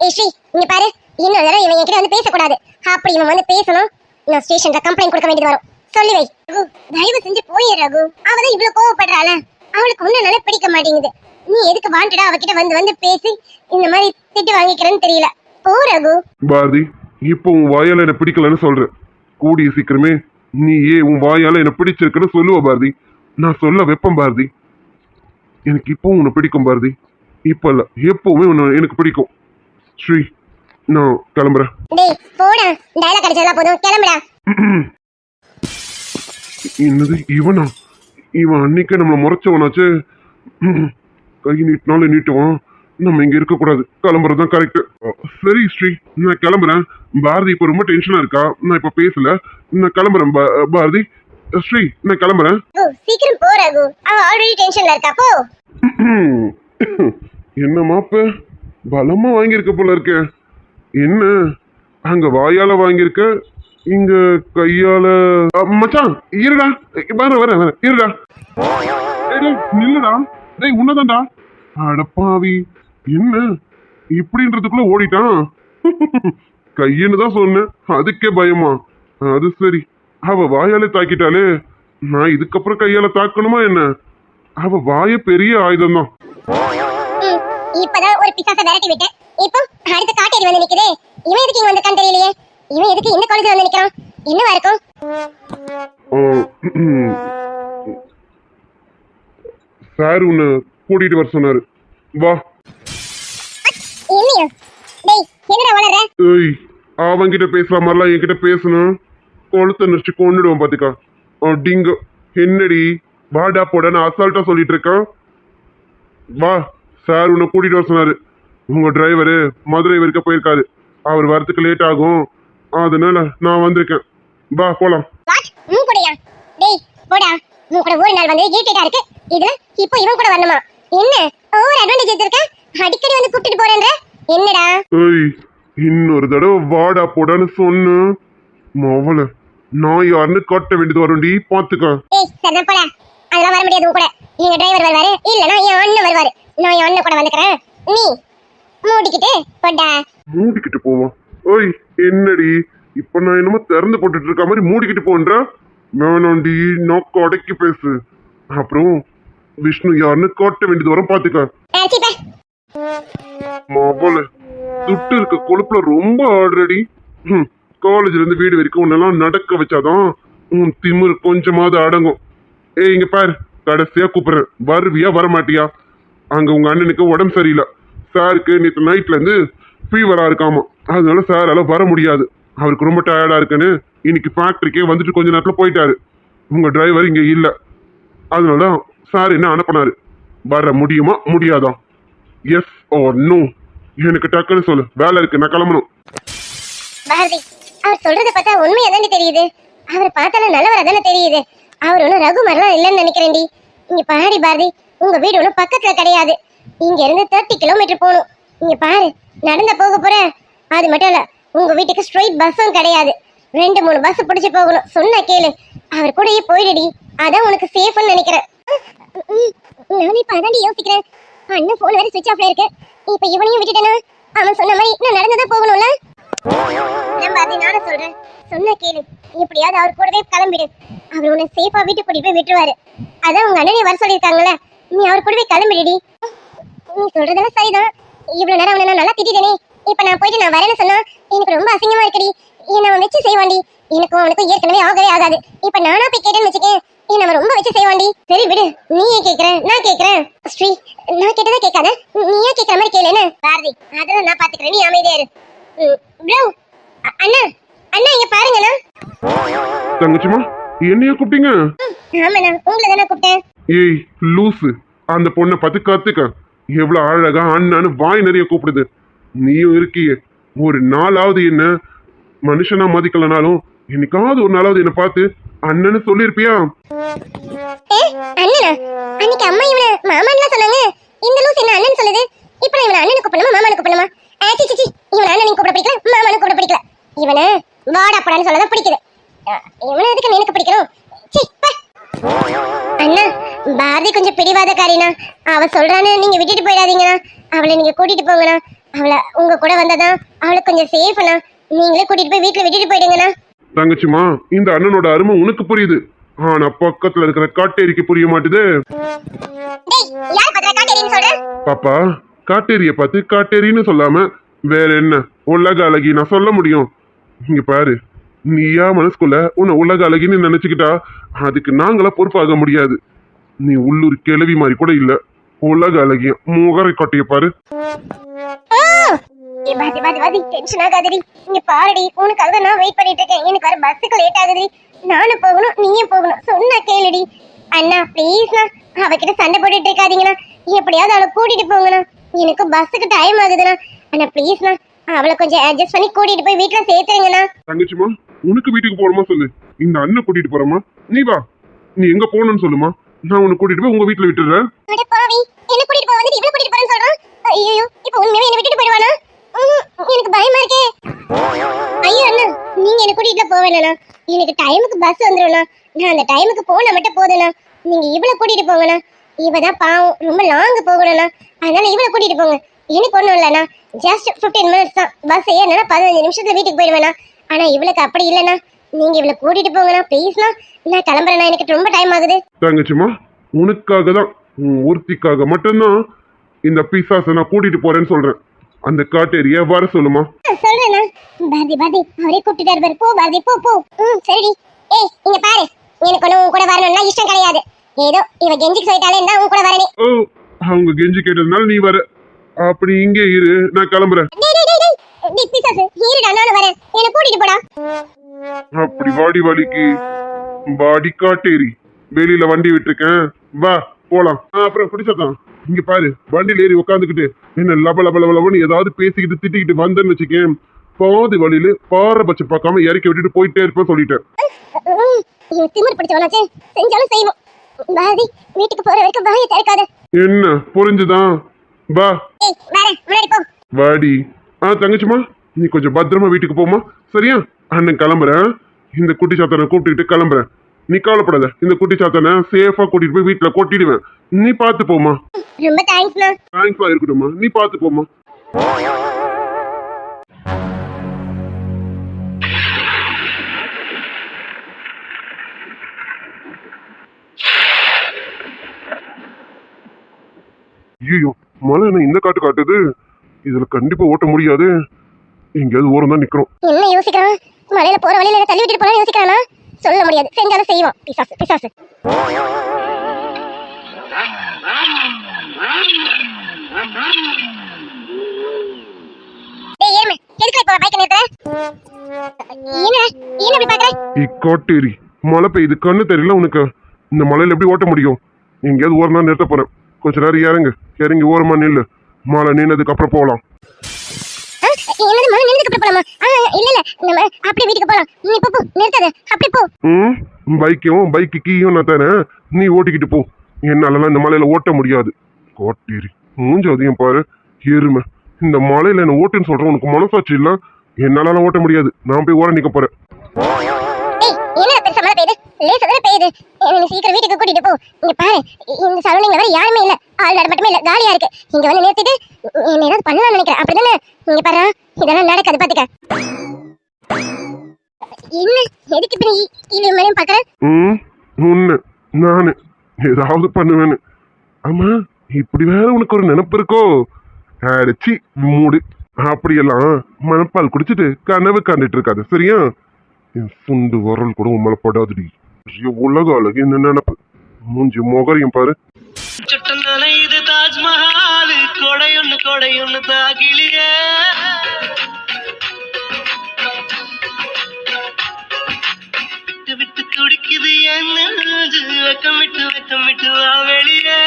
C: ஏய் ஸ்ரீ இங்க பாரு, இன்னொரு தடவை இவன் என்கிட்ட வந்து பேசக்கூடாது. அப்படி இவன் வந்து பேசணும், நான் ஸ்டேஷன்ல கம்ப்ளைண்ட் கொடுக்க வேண்டியது வரும். சொல்லி வை ரகு, தயவு செஞ்சு போய் ரகு. அவதான் இவ்வளவு கோவப்படுறாள, அவளுக்கு ஒண்ணு பிடிக்க மாட்டேங்குது. நீ எதுக்கு வாண்டடா அவகிட்ட வந்து பேசி இந்த மாதிரி திட்டு வாங்கிக்கிறேன்னு தெரியல. போ ரகு.
B: பாரதி, இப்போ உன் வாயால என்ன பிடிக்கலன்னு சொல்ற. கூடிய சீக்கிரமே நீ உன் வாயால என்ன பிடிச்சிருக்குன்னு சொல்லுவ பாரதி. நான் சொல்ல வைப்பேன் பாரதி. எனக்கு இப்போ உன்னை பிடிக்கும் பாரதி, இப்ப இல்ல எப்பவுமே உன்னை எனக்கு பிடிக்கும். ஸ்ரீ, நான் கிளம்புறேன்.
C: டேய் போடா, டயலாக் அடிச்சதெல்லாம் போதும், கிளம்புடா.
B: என்னது இவனா? இவன் அன்னைக்கு நம்மளை முறைச்சவனாச்சு. கை நீட்டினாலும் நீட்டுவான். நம்ம இங்க இருக்க கூடாது, கிளம்புறதுதான் கரெக்ட். சரி ஸ்ரீ, நான் கிளம்புறேன். பாரதி இப்ப ரொம்ப டென்ஷனா இருக்கா, நான் இப்ப பேசல. நான் கிளம்புறேன் பாரதி. ஸ்ரீ, நான் கிளம்புறேன்.
C: சீக்கிரம் போ ரகு, அவ ஆல்ரெடி டென்ஷன்ல இருக்கா, போ.
B: என்ன மாப்ப பலமா வாங்கியிருக்க போல இருக்க. என்ன அங்க வாயால வாங்கியிருக்க, இங்க கையால. மச்சான் இருடா, வர இருடா. நில்லுடா. டேய் உன்னதான்டா. அடப்பாவி, என்ன இப்படின்றதுக்குள்ள ஓடிட்டான். கையன்னு தான் சொன்னேன், அதுக்கே பயமா? அது சரி, அவ வாயாலே தாக்கிட்டாலே, நான் இதுக்கப்புறம் கையால தாக்கணுமா என்ன? அவ வாய பெரிய ஆயுதம் தான்.
C: இப்பதான் ஒரு பிசாசை விரட்டி விட்டு இப்போ அடுத்த காட்டேரி வந்து நிக்குதே. இவன் எதுக்கு இங்க வந்திருக்கான்னு தெரியலையே. இவன் எதுக்கு இந்த காலேஜ்ல வந்து நிக்கிறான்? என்னவா இருக்கும்?
B: சார் உன்னை கூட்டிட்டு வர சொன்னாரு, வா.
C: இல்லையா? டேய் என்னடா வளர?
B: ஏய், அவன்கிட்ட பேசுற மாதிரிலாம் என்கிட்ட பேசணும், கொளுத்த நிறுத்தி கொண்டுடுவான் பாத்துக்கா. டிங்க என்னடி வாடா போடன்னு அசால்ட்டா சொல்லிட்டு இருக்கான். வா, சார் உன்னை கூட்டிட்டு வர சொன்னாரு. உங்க டிரைவரு மதுரை வரைக்கும் போயிருக்காரு, அவர் வரதுக்கு லேட் ஆகும், அதனால நான் வந்திருக்கேன். வா போலாம்.
C: வாட்? போடியா? டேய் போடா, உன் கூட ஒரு நாள் வந்து இரிட்டேட்டா இருக்கு. இதுல இப்போ இவன் கூட வரணுமா? என்ன ஓவர் அட்வான்டேஜ் எடுத்திருக்க? அடிக்கடி வந்து கூட்டிட்டு போறேன்ற என்னடா?
B: ஏய், இன்னொரு தடவை வாடா போடான்னு சொன்ன மவள நான் யாருன்னு காட்ட வேண்டியது வரும்டி, பாத்துக்க.
C: ஏய் சரிதான் போடா. அதெல்லாம் வர முடியாது உன் கூட. எங்க டிரைவர் வருவாரு, இல்லனா என் அண்ணன் வருவாரு. நான் என் அண்ணன் கூட வந்துக்கிறேன். நீ மூடிக்கிட்டு போடா.
B: மூடிக்கிட்டு போவான்? ஓய் என்னடி இப்ப நான் என்னமோ திறந்து போட்டுட்டு இருக்க மாதிரி மூடிக்கிட்டு போன்ற? வேணாண்டி, நோக்க அடக்கி பேசு. அப்புறம் விஷ்ணு யாருன்னு காட்ட வேண்டியது வரும், பாத்துக்க.
C: சீப்பா.
B: மவள துட்டு இருக்க கொழுப்புல ரொம்ப ஆல்ரெடி காலேஜ்ல இருந்து வீடு வரைக்கும் உன்னெல்லாம் நடக்க வச்சாதான் உன் திமிரு கொஞ்சமாவது அடங்கும். ஏய் இங்க பாரு, கடைசியா கூப்பிடுறேன், வருவியா வரமாட்டியா? அங்க உங்க அண்ணனுக்கு உடம்பு சரியில்லை. சாருக்கு நேற்று நைட்ல இருந்து ஃபீவரா இருக்காமா, அதனால சாரால வர முடியாது. அவருக்கு ரொம்ப டயர்டா இருக்குன்னு இன்னைக்கு ஃபேக்டரிக்கே வந்துட்டு கொஞ்ச நேரத்துல போயிட்டாரு. உங்க டிரைவர் இங்க இல்ல, அதனால சார் என்ன அனுப்பினாரு. வர முடியுமா முடியாதா? Yes or no? எனக்கு டக்குன்னு சொல்லு, வேலை இருக்கு, நான் கிளம்பணும்.
C: பாரதி, அவர் சொல்றத பார்த்தா உண்மையா தானே தெரியுது. அவர் பார்த்தாலும் நல்லவரா தானே தெரியுது. அவர் ஒன்றும் ரகுமாரெல்லாம் இல்லைன்னு நினைக்கிறேன்டி. இங்க பாடி பாரதி, உங்க வீடு ஒன்றும் பக்கத்துல கிடையாது. இங்க இருந்து 30 கிலோமீட்டர் போகணும். இங்க பாரு, நடந்து போக போற. அது மட்டும் இல்ல, உங்க வீட்டுக்கு ஸ்ட்ரெயிட் பஸ்ஸும் கிடையாது. 2-3 பஸ் பிடிச்சு போகணும். சொன்ன கேளு, அவர் கூடயே போயிடுடி. அதான் உனக்கு சேஃப்னு நினைக்கிறேன். நானும் இப்ப அதாண்டி யோசிக்கிறேன். அண்ணன் போன் வேற சுவிட்ச் ஆஃப்ல இருக்கு. இப்ப இவனையும் விட்டுட்டேனா அவன் சொன்ன மாதிரி நான் நடந்துதான் போகணும்ல. நம்ம அதை நானும் சொல்றேன். சொன்ன கேளு, எப்படியாவது அவர் கூடவே கிளம்பிடு. அவர் உன்னை சேஃபா வீட்டுக்கு கூட்டிட்டு போய் விட்டுருவாரு. அதான் உங்க அண்ணனே வர சொல்லியிருக்காங்கல்ல, நீ அவர் கூடவே கிளம்பிடுடி. நீ சொல்றதெல்லாம் சரிதான். இவ்வளவு நேரம் அவனை நான் நல்லா திட்டிட்டேனே. இப்ப நான் போயிட்டு நான் வரேன்னு சொன்னா எனக்கு ரொம்ப அசிங்கமா இருக்குடி. என்ன அவன் வச்சு செய்வாண்டி. எனக்கும் அவனுக்கும் ஏற்கனவே ஆகவே ஆகாது. இப்ப நானா போய் கேட்டேன்னு வச்சுக்கேன், என்ன அவன் ரொம்ப வச்சு செய்வாண்டி. சரி விடு, நீ ஏன் கேக்குற? நான் கேக்குறேன். ஸ்ரீ, நான் கேட்டதா கேட்காத, நீ ஏன் கேட்கற மாதிரி கேளுன்னு. பாரதி, அதெல்லாம் நான் பாத்துக்கிறேன், நீ அமைதியா இரு. ப்ரோ, அண்ணா அண்ணா இங்க பாருங்கண்ணா.
B: தங்கச்சிமா, என்னைய கூப்பிட்டீங்க?
C: ஆமாண்ணா, உங்களை தானே கூப்பிட்டேன்.
B: ஏய் லூசு, அந்த பொண்ணை பார்த்து கத்துக்க. எவ்வளவு அழகா அண்ணான்னு வாய் நிறைய கூப்பிடுது. நீயும் இருக்கியே, ஒரு நாளாவது என்ன மனுஷனா மதிக்கலனாலும் என்னைக்காவது ஒரு நாளாவது என்ன பார்த்து அண்ணன்னு சொல்லிருப்பியா?
C: அண்ணனா? அன்னைக்கு அம்மா இவனை மாமான்னு சொன்னாங்க. இந்த லூஸ் என்ன அண்ணன் சொல்லுது? இப்ப நான் இவனை அண்ணனுக்கு கூப்பிடணுமா மாமானுக்கு கூப்பிடணுமா? சிச்சி, இவனை அண்ணனுக்கு கூப்பிட பிடிக்கல, மாமானுக்கு கூப்பிட பிடிக்கல. இவனை வாடா போடான்னு சொல்லதான் பிடிக்குது. இவனை எதுக்கு எனக்கு பிடிக்கணும்? அண்ணா, பாரதி கொஞ்சம் பிடிவாதக்காரினா. அவ சொல்றான்னு நீங்க விட்டுட்டு போயிடாதீங்கண்ணா. அவளை நீங்க கூட்டிட்டு போங்கண்ணா. அவளை உங்க கூட வந்தாதான் அவளுக்கு கொஞ்சம் சேஃப்ண்ணா. நீங்களே கூட்டிட்டு போய் வீட்டுல விட்டுட்டு போயிடுங்கண்ணா.
B: தங்கச்சிமா, இந்த அண்ணனோட அருமை உனக்கு புரியுது, ஆனா பக்கத்துல இருக்கிற காட்டேரிக்கு புரிய மாட்டுது. பாப்பா, காட்டேரிய பார்த்து காட்டேரின்னு சொல்லாம வேற என்ன உலக அழகி நான் சொல்ல முடியும்? இங்க பாரு, நீயா மனசுக்குள்ள உன்னை உலக அழகின்னு நினைச்சுக்கிட்டா அதுக்கு நாங்களா பொறுப்பாக முடியாது. நீ உள்ளூர் கிளவி மாதிரி கூட இல்ல, உலக அழகிய முகரை கொட்டைய பாரு.
C: டென்ஷன் ஆகாதடி. இங்க பாருடி, உனக்காக நான் வெயிட் பண்ணிட்டு இருக்கேன். எனக்கு வர பஸ்ஸுக்கு லேட் ஆகுது. நானும் போகணும், நீயும் போகணும். சொன்னா கேளுடி. அண்ணா ப்ளீஸ்ண்ணா, அவகிட்ட சண்டை போட்டுட்டு இருக்காதீங்கண்ணா. எப்படியாவது அவளை கூட்டிட்டு போங்கண்ணா. எனக்கு பஸ்ஸுக்கு டைம் ஆகுதுண்ணா. அண்ணா ப்ளீஸ்ண்ணா, அவளை கொஞ்சம் அட்ஜஸ்ட் பண்ணி கூட்டிட்டு போய் வீட்டுல சேர்த்துருங்கண்ணா.
B: தங்கச்சிமா, உனக்கு வீட்டுக்கு போறோமா சொல்லு, இந்த அண்ணன் கூட்டிட்டு போறோமா? நீ வா, நீ எங்க போகணும்னு சொல்லுமா, நான் உன்னை கூட்டிட்டு போய் உங்க வீட்டுல விட்டுறேன்.
C: அட பாவி, என்ன கூட்டிட்டு போக வந்து இவளை கூட்டிட்டு போறேன்னு சொல்றான். ஐயோ, இப்போ உண்மையாவே என்ன விட்டுட்டு போயிடுவானா? எனக்கு பயமா இருக்கே. ஐயோ அண்ணா, நீங்க என்ன கூட்டிட்டு போக வேணாண்ணா. எனக்கு டைமுக்கு பஸ் வந்துடும்ண்ணா. நான் அந்த டைமுக்கு போனா மட்டும் போதுண்ணா. நீங்க இவளை கூட்டிட்டு போங்கண்ணா. இவதான் பாவம், ரொம்ப லாங்கு போகணும்ண்ணா. அதனால இவளை கூட்டிட்டு போங்க. எனக்கு ஒண்ணும் இல்லைண்ணா, ஜஸ்ட் 15 மினிட்ஸ் தான். பஸ் ஏறினா 15 நிமிஷத்துல வீட்டுக்கு போயிடுவேண்ணா. ஆனா இவளுக்கு அப்படி இல்லைண்ணா. நீங்க இவளை கூட்டிட்டு போங்கண்ணா ப்ளீஸ்ண்ணா. நான் கிளம்புறேண்ணா, எனக்கு ரொம்ப டைம் ஆகுது.
B: தங்கச்சிமா, உனக்காக தான், ஒருத்திக்காக மட்டும்தான் இந்த பிசாசை நான் கூட்டிட்டு போறேன்னு சொல்றேன். அந்த காட்டேரிய வர சொல்லுமா.
C: சொல்றேண்ணா. பாரதி பாரதி, அவரே கூப்பிட்டுட்டாரு பாரு. போ பாரதி, போ போ. சரிடி. ஏய் இங்க பாரு, எனக்கு ஒன்னும் உன் கூட வரணும்னா இஷ்டம் கிடையாது. ஏதோ இவ கெஞ்சிக்கு சொல்லிட்டாலே நான் உன் கூட வரேனே.
B: ஓ, அவங்க கெஞ்சி கேட்டதுனால நீ வர. அப்படி இங்கே இரு, நான் கிளம்புறேன்.
C: நானும் வரேன், என்ன கூட்டிட்டு போடா.
B: அப்படி வாடி வலிக்கு பாடி காட்டேரி, வெளியில வண்டி விட்டுருக்கேன், வா போலாம். அப்புறம் பிடிச்சதான். இங்க பாரு, வண்டியில ஏறி உட்காந்துக்கிட்டு என்ன லப லப லபன்னு ஏதாவது பேசிக்கிட்டு திட்டிக்கிட்டு வந்தேன்னு வச்சுக்கேன், பாதி வழியில பாரபட்சம் பார்க்காம இறக்கி விட்டுட்டு போயிட்டே இருப்பேன் சொல்லிட்டேன்.
C: திமிர் பிடிச்சவனாச்சே, செஞ்சாலும் செய்வோம். பாரதி வீட்டுக்கு போற வரைக்கும் வாயை திறக்காத.
B: என்ன புரிஞ்சுதா? வா
C: ஏய் வரேன், முன்னாடி போ.
B: வாடி. தங்கச்சிமா, நீ கொஞ்சம் பத்திரமா வீட்டுக்கு போமா, சரியா? அண்ணன் கிளம்புறேன். இந்த குட்டி சாத்தானை கூப்பிட்டுக்கிட்டு கிளம்புறேன். நீ கவலைப்படாத, இந்த குட்டி சாத்தானை சேஃபா கூட்டிட்டு போய் வீட்டுல கொட்டிடுவேன். நீ பாத்து போமா.
C: ரொம்ப தேங்க்ஸ்ண்ணா.
B: தேங்க்ஸா இருக்கட்டும்மா, நீ பாத்து போமா. ஐயோ, மழை என்ன இந்த காட்டு காட்டுது? இதுல கண்டிப்பா ஓட்ட முடியாது. எங்கேயாவது ஓரம் தான் நிக்கிறோம்.
C: என்ன யோசிக்கிறான்? மலையில போற வழியில தள்ளி விட்டுட்டு போனா யோசிக்கிறானா? சொல்ல முடியாது, செஞ்சாலும் செய்வான். பிசாசு பிசாசு. டேய் ஏமே, எதுக்கு இப்ப பைக் நிறுத்துற? என்ன இப்படி பாக்குற?
B: இக்கோட்டேரி, மழை பெய்யுது, கண்ணு தெரியல உனக்கு? இந்த மலையில எப்படி ஓட்ட முடியும்? எங்கேயாவது ஓரம் தான் நிறுத்த போறேன். கொஞ்ச நேரம் இறங்கி ஓரமா நில்லு. மழை நின்னதுக்கு அப்புறம் போகலாம்.
C: என்னது மழை நின்னதுக்கு அப்புறம் போலாமா? இல்ல இல்ல, நம்ம அப்படியே வீட்டுக்கு போலாம். நீ போ போ, நிறுத்தாத, அப்படியே போ.
B: பைக்கு கீயும் நான் தரேன், நீ ஓட்டிக்கிட்டு போ. என்னாலலாம் இந்த மலையில ஓட்ட முடியாது. கோட்டேரி மூஞ்ச அதிகம் பாரு, எருமை. இந்த மலையில என்ன ஓட்டுன்னு சொல்றேன், உனக்கு மனசாட்சி இல்ல? என்னாலலாம் ஓட்ட முடியாது. நான் போய் ஓர நிக்க போறேன்.
C: என்ன பெருசா மழை பெய்யுது? லேசா தானே பெய்யுது. நீ சீக்கிரம் வீட்டுக்கு கூட்டிட்டு போ. இங்க பாரு, இந்த சரௌண்டிங்ல வேற யாருமே இல்ல, ஆள் மட்டுமே இல்ல, காலியா இருக்கு. இங்க வந்து நிறுத்திட்டு என்ன ஏதாவது பண்ணலாம்னு நினைக்கிறேன், அப்படிதானே? இங்க பாரு, இதெல்லாம் நடக்காது பாத்துக்க. என்ன எதுக்கு இப்ப நீ டிவி மேலயும் பாக்குற?
B: உன்ன நானு ஏதாவது பண்ணுவேன்னு. ஆமா, இப்படி வேற உனக்கு ஒரு நினைப்பு இருக்கோ? அடிச்சி மூடு. அப்படியெல்லாம் மனப்பால் குடிச்சிட்டு கனவு காண்டுட்டு இருக்காது, சரியா? என் சுண்டு வரல் கூட உண்மையில படாதுடி. உலக அழகு என்ன நினைப்பு? மூஞ்சி முகரையும் பாரு.
A: இது தாஜ்மஹால், கொடையொன்னு தாகிலியே. விட்டு விட்டு துடிக்குது என்ன வெக்கமிட்டு வா வெளியே.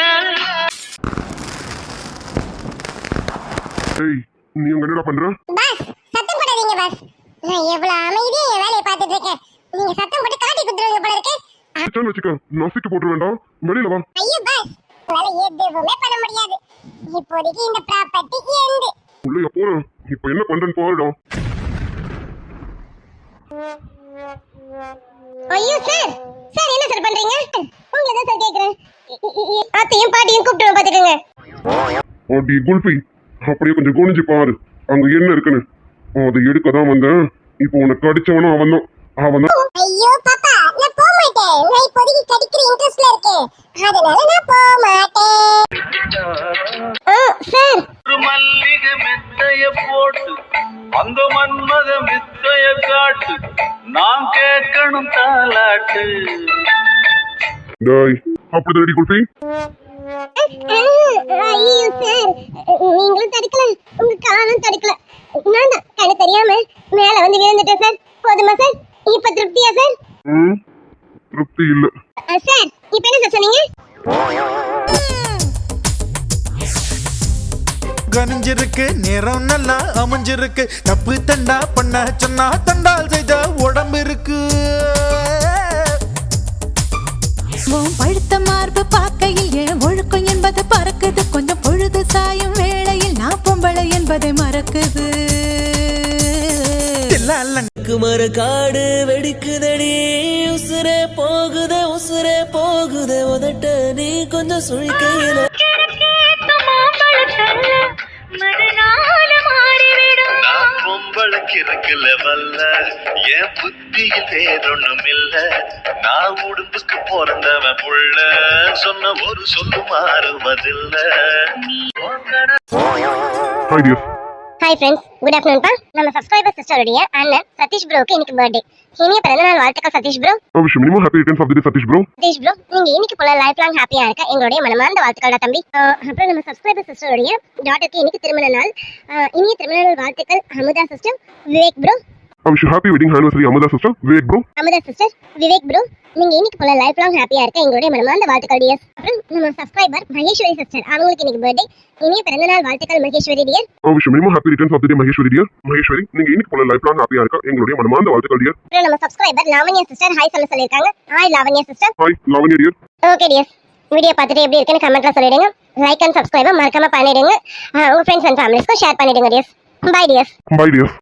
B: ஏய், நீ உங்க என்னடா பண்ற?
C: பாஸ் சத்தம் போடாதீங்க பாஸ். நான் எவ்வளவு அமைதியா என் வேலையை பார்த்துட்டு இருக்கேன். நீங்க சத்தம் போட்டு காட்டி குத்துருவீங்க போல இருக்கு.
B: வச்சுக்க, நசுக்கி போட்டு வேண்டாம். வெளியில வா.
C: ஐயோ பாஸ், உங்களால எதுவுமே பண்ண முடியாது. இப்போதைக்கு இந்த ப்ராப்பர்ட்டி எந்து.
B: உள்ளே போறேன். இப்ப என்ன பண்றேன்னு பாருடா.
C: ஐயோ சார், சார் என்ன சார் பண்றீங்க? உங்களை தான் சார் கேக்குறேன். அத்தையும் பாட்டியும் கூப்பிட்டு பாத்துக்கோங்க.
B: அடி குல்பி, அப்படியே கொஞ்சம் குனிஞ்சு பாரு, அங்க என்ன இருக்குன்னு. அதை எடுக்க தான் வந்தேன். இப்போ உனக்கு அடிச்சவனும் அவன் தான்.
C: ஐயோ பாப்பா, நான் போக மாட்டேன். நான் இப்போதைக்கு கடிக்கிற இன்ட்ரெஸ்ட்ல இருக்கேன், அதனால நான் போக மாட்டேன். சார்,
A: ஒரு மல்லிகை மெத்தைய போட்டு அந்த மன்மத மெத்தைய காட்டு, நான் கேட்கணும் தாலாட்டு.
B: டாய், அப்படிதான் அடி குல்பி.
C: ஐயோ சார், நீங்களும் தடுக்கல, உங்க காலும் தடுக்கல. நான் தான் கண்ணு தெரியாம மேல வந்து விழுந்துட்டேன் சார். போதுமா சார்? இப்ப திருப்தியா சார்?
B: திருப்தி இல்ல
C: சார். இப்ப என்ன சார் சொன்னீங்க?
D: கனிஞ்சிருக்கு, நேரம் நல்லா அமைஞ்சிருக்கு. தப்பு தண்டா பண்ண சொன்னா தண்டால் செய்த உடம்பு இருக்கு.
E: பழுத்த மார்பு பார்க்கையில் ஏன் ஒழுக்கம் என்பது பறக்குது. கொஞ்சம் பொழுது சாயும் வேளையில் நான் பொம்பளை என்பதை மறக்குது.
F: குமர காடு வெடிக்குதடி, உசுரே போகுதே உதட்ட நீ கொஞ்சம் சுழிக்கையில.
A: நான் பொம்பளைக்கு இருக்குல்ல வல்ல, என் புத்தியில் வேறொன்னும் இல்ல. நான் உடும்புக்கு பிறந்தவன் புள்ள, சொன்ன ஒரு சொல்லு மாறுவதில்ல.
C: ஹாய் ஃப்ரெண்ட்ஸ், குட் ஆஃப்டர்நூன் பா. நம்ம சப்ஸ்கிரைபர் சிஸ்டருடைய அண்ணன் சதீஷ் ப்ரோக்கு இன்னைக்கு பர்த்டே. இனிய பிறந்தநாள் வாழ்த்துக்கள் Satish bro.
B: Wish minimum happy returns of the day Satish bro.
C: Satish bro, நீங்க இன்னைக்கு போல லைஃப் லாங் ஹாப்பியா இருக்க எங்களுடைய மனமார்ந்த வாழ்த்துக்கள் தம்பி. அப்புறம் நம்ம சப்ஸ்கிரைபர் சிஸ்டருடைய டாட்டருக்கு இன்னைக்கு திருமண நாள். இனிய திருமண நாள் வாழ்த்துக்கள் Amudha sister, Vivek bro.
B: Wish happy wedding anniversary Amudha sister, Vivek bro.
C: Amudha sister, Vivek bro, நீங்க இன்னைக்கு போல லைஃப் லாங் ஹாப்பியா இருக்க எங்களுடைய மனமார்ந்த வாழ்த்துக்கள் டியர்ஸ். அப்புறம் நம்ம சப்ஸ்கிரைபர் மகேஸ்வரி சிஸ்டர், அவங்களுக்கு இன்னைக்கு பர்த்டே. இனிய பிறந்தநாள் வாழ்த்துக்கள் Maheswari dear.
B: Wish minimum happy returns of the day Maheswari dear. Maheswari, நீங்க இன்னைக்கு போல லைஃப் லாங் ஹாப்பியா இருக்க எங்களுடைய மனமார்ந்த வாழ்த்துக்கள் டியர்.
C: அப்புறம் நம்ம சப்ஸ்கிரைபர் லாவண்யா சிஸ்டர் ஹாய் சொல்லிருக்காங்க. Hi Lavanya sister.
B: Hi Lavanya dear.
C: Okay tears, video பார்த்துட்டு எப்படி இருக்குன்னு கமெண்ட்ல சொல்லிடுங்க. லைக் அண்ட் சப்ஸ்கிரைப் மறக்காம பண்ணிடுங்க. உங்க ஃப்ரெண்ட்ஸ் அண்ட் ஃபேமிலிஸ்க்கு ஷேர் பண்ணிடுங்க dears. Bye dears.
B: Bye dear.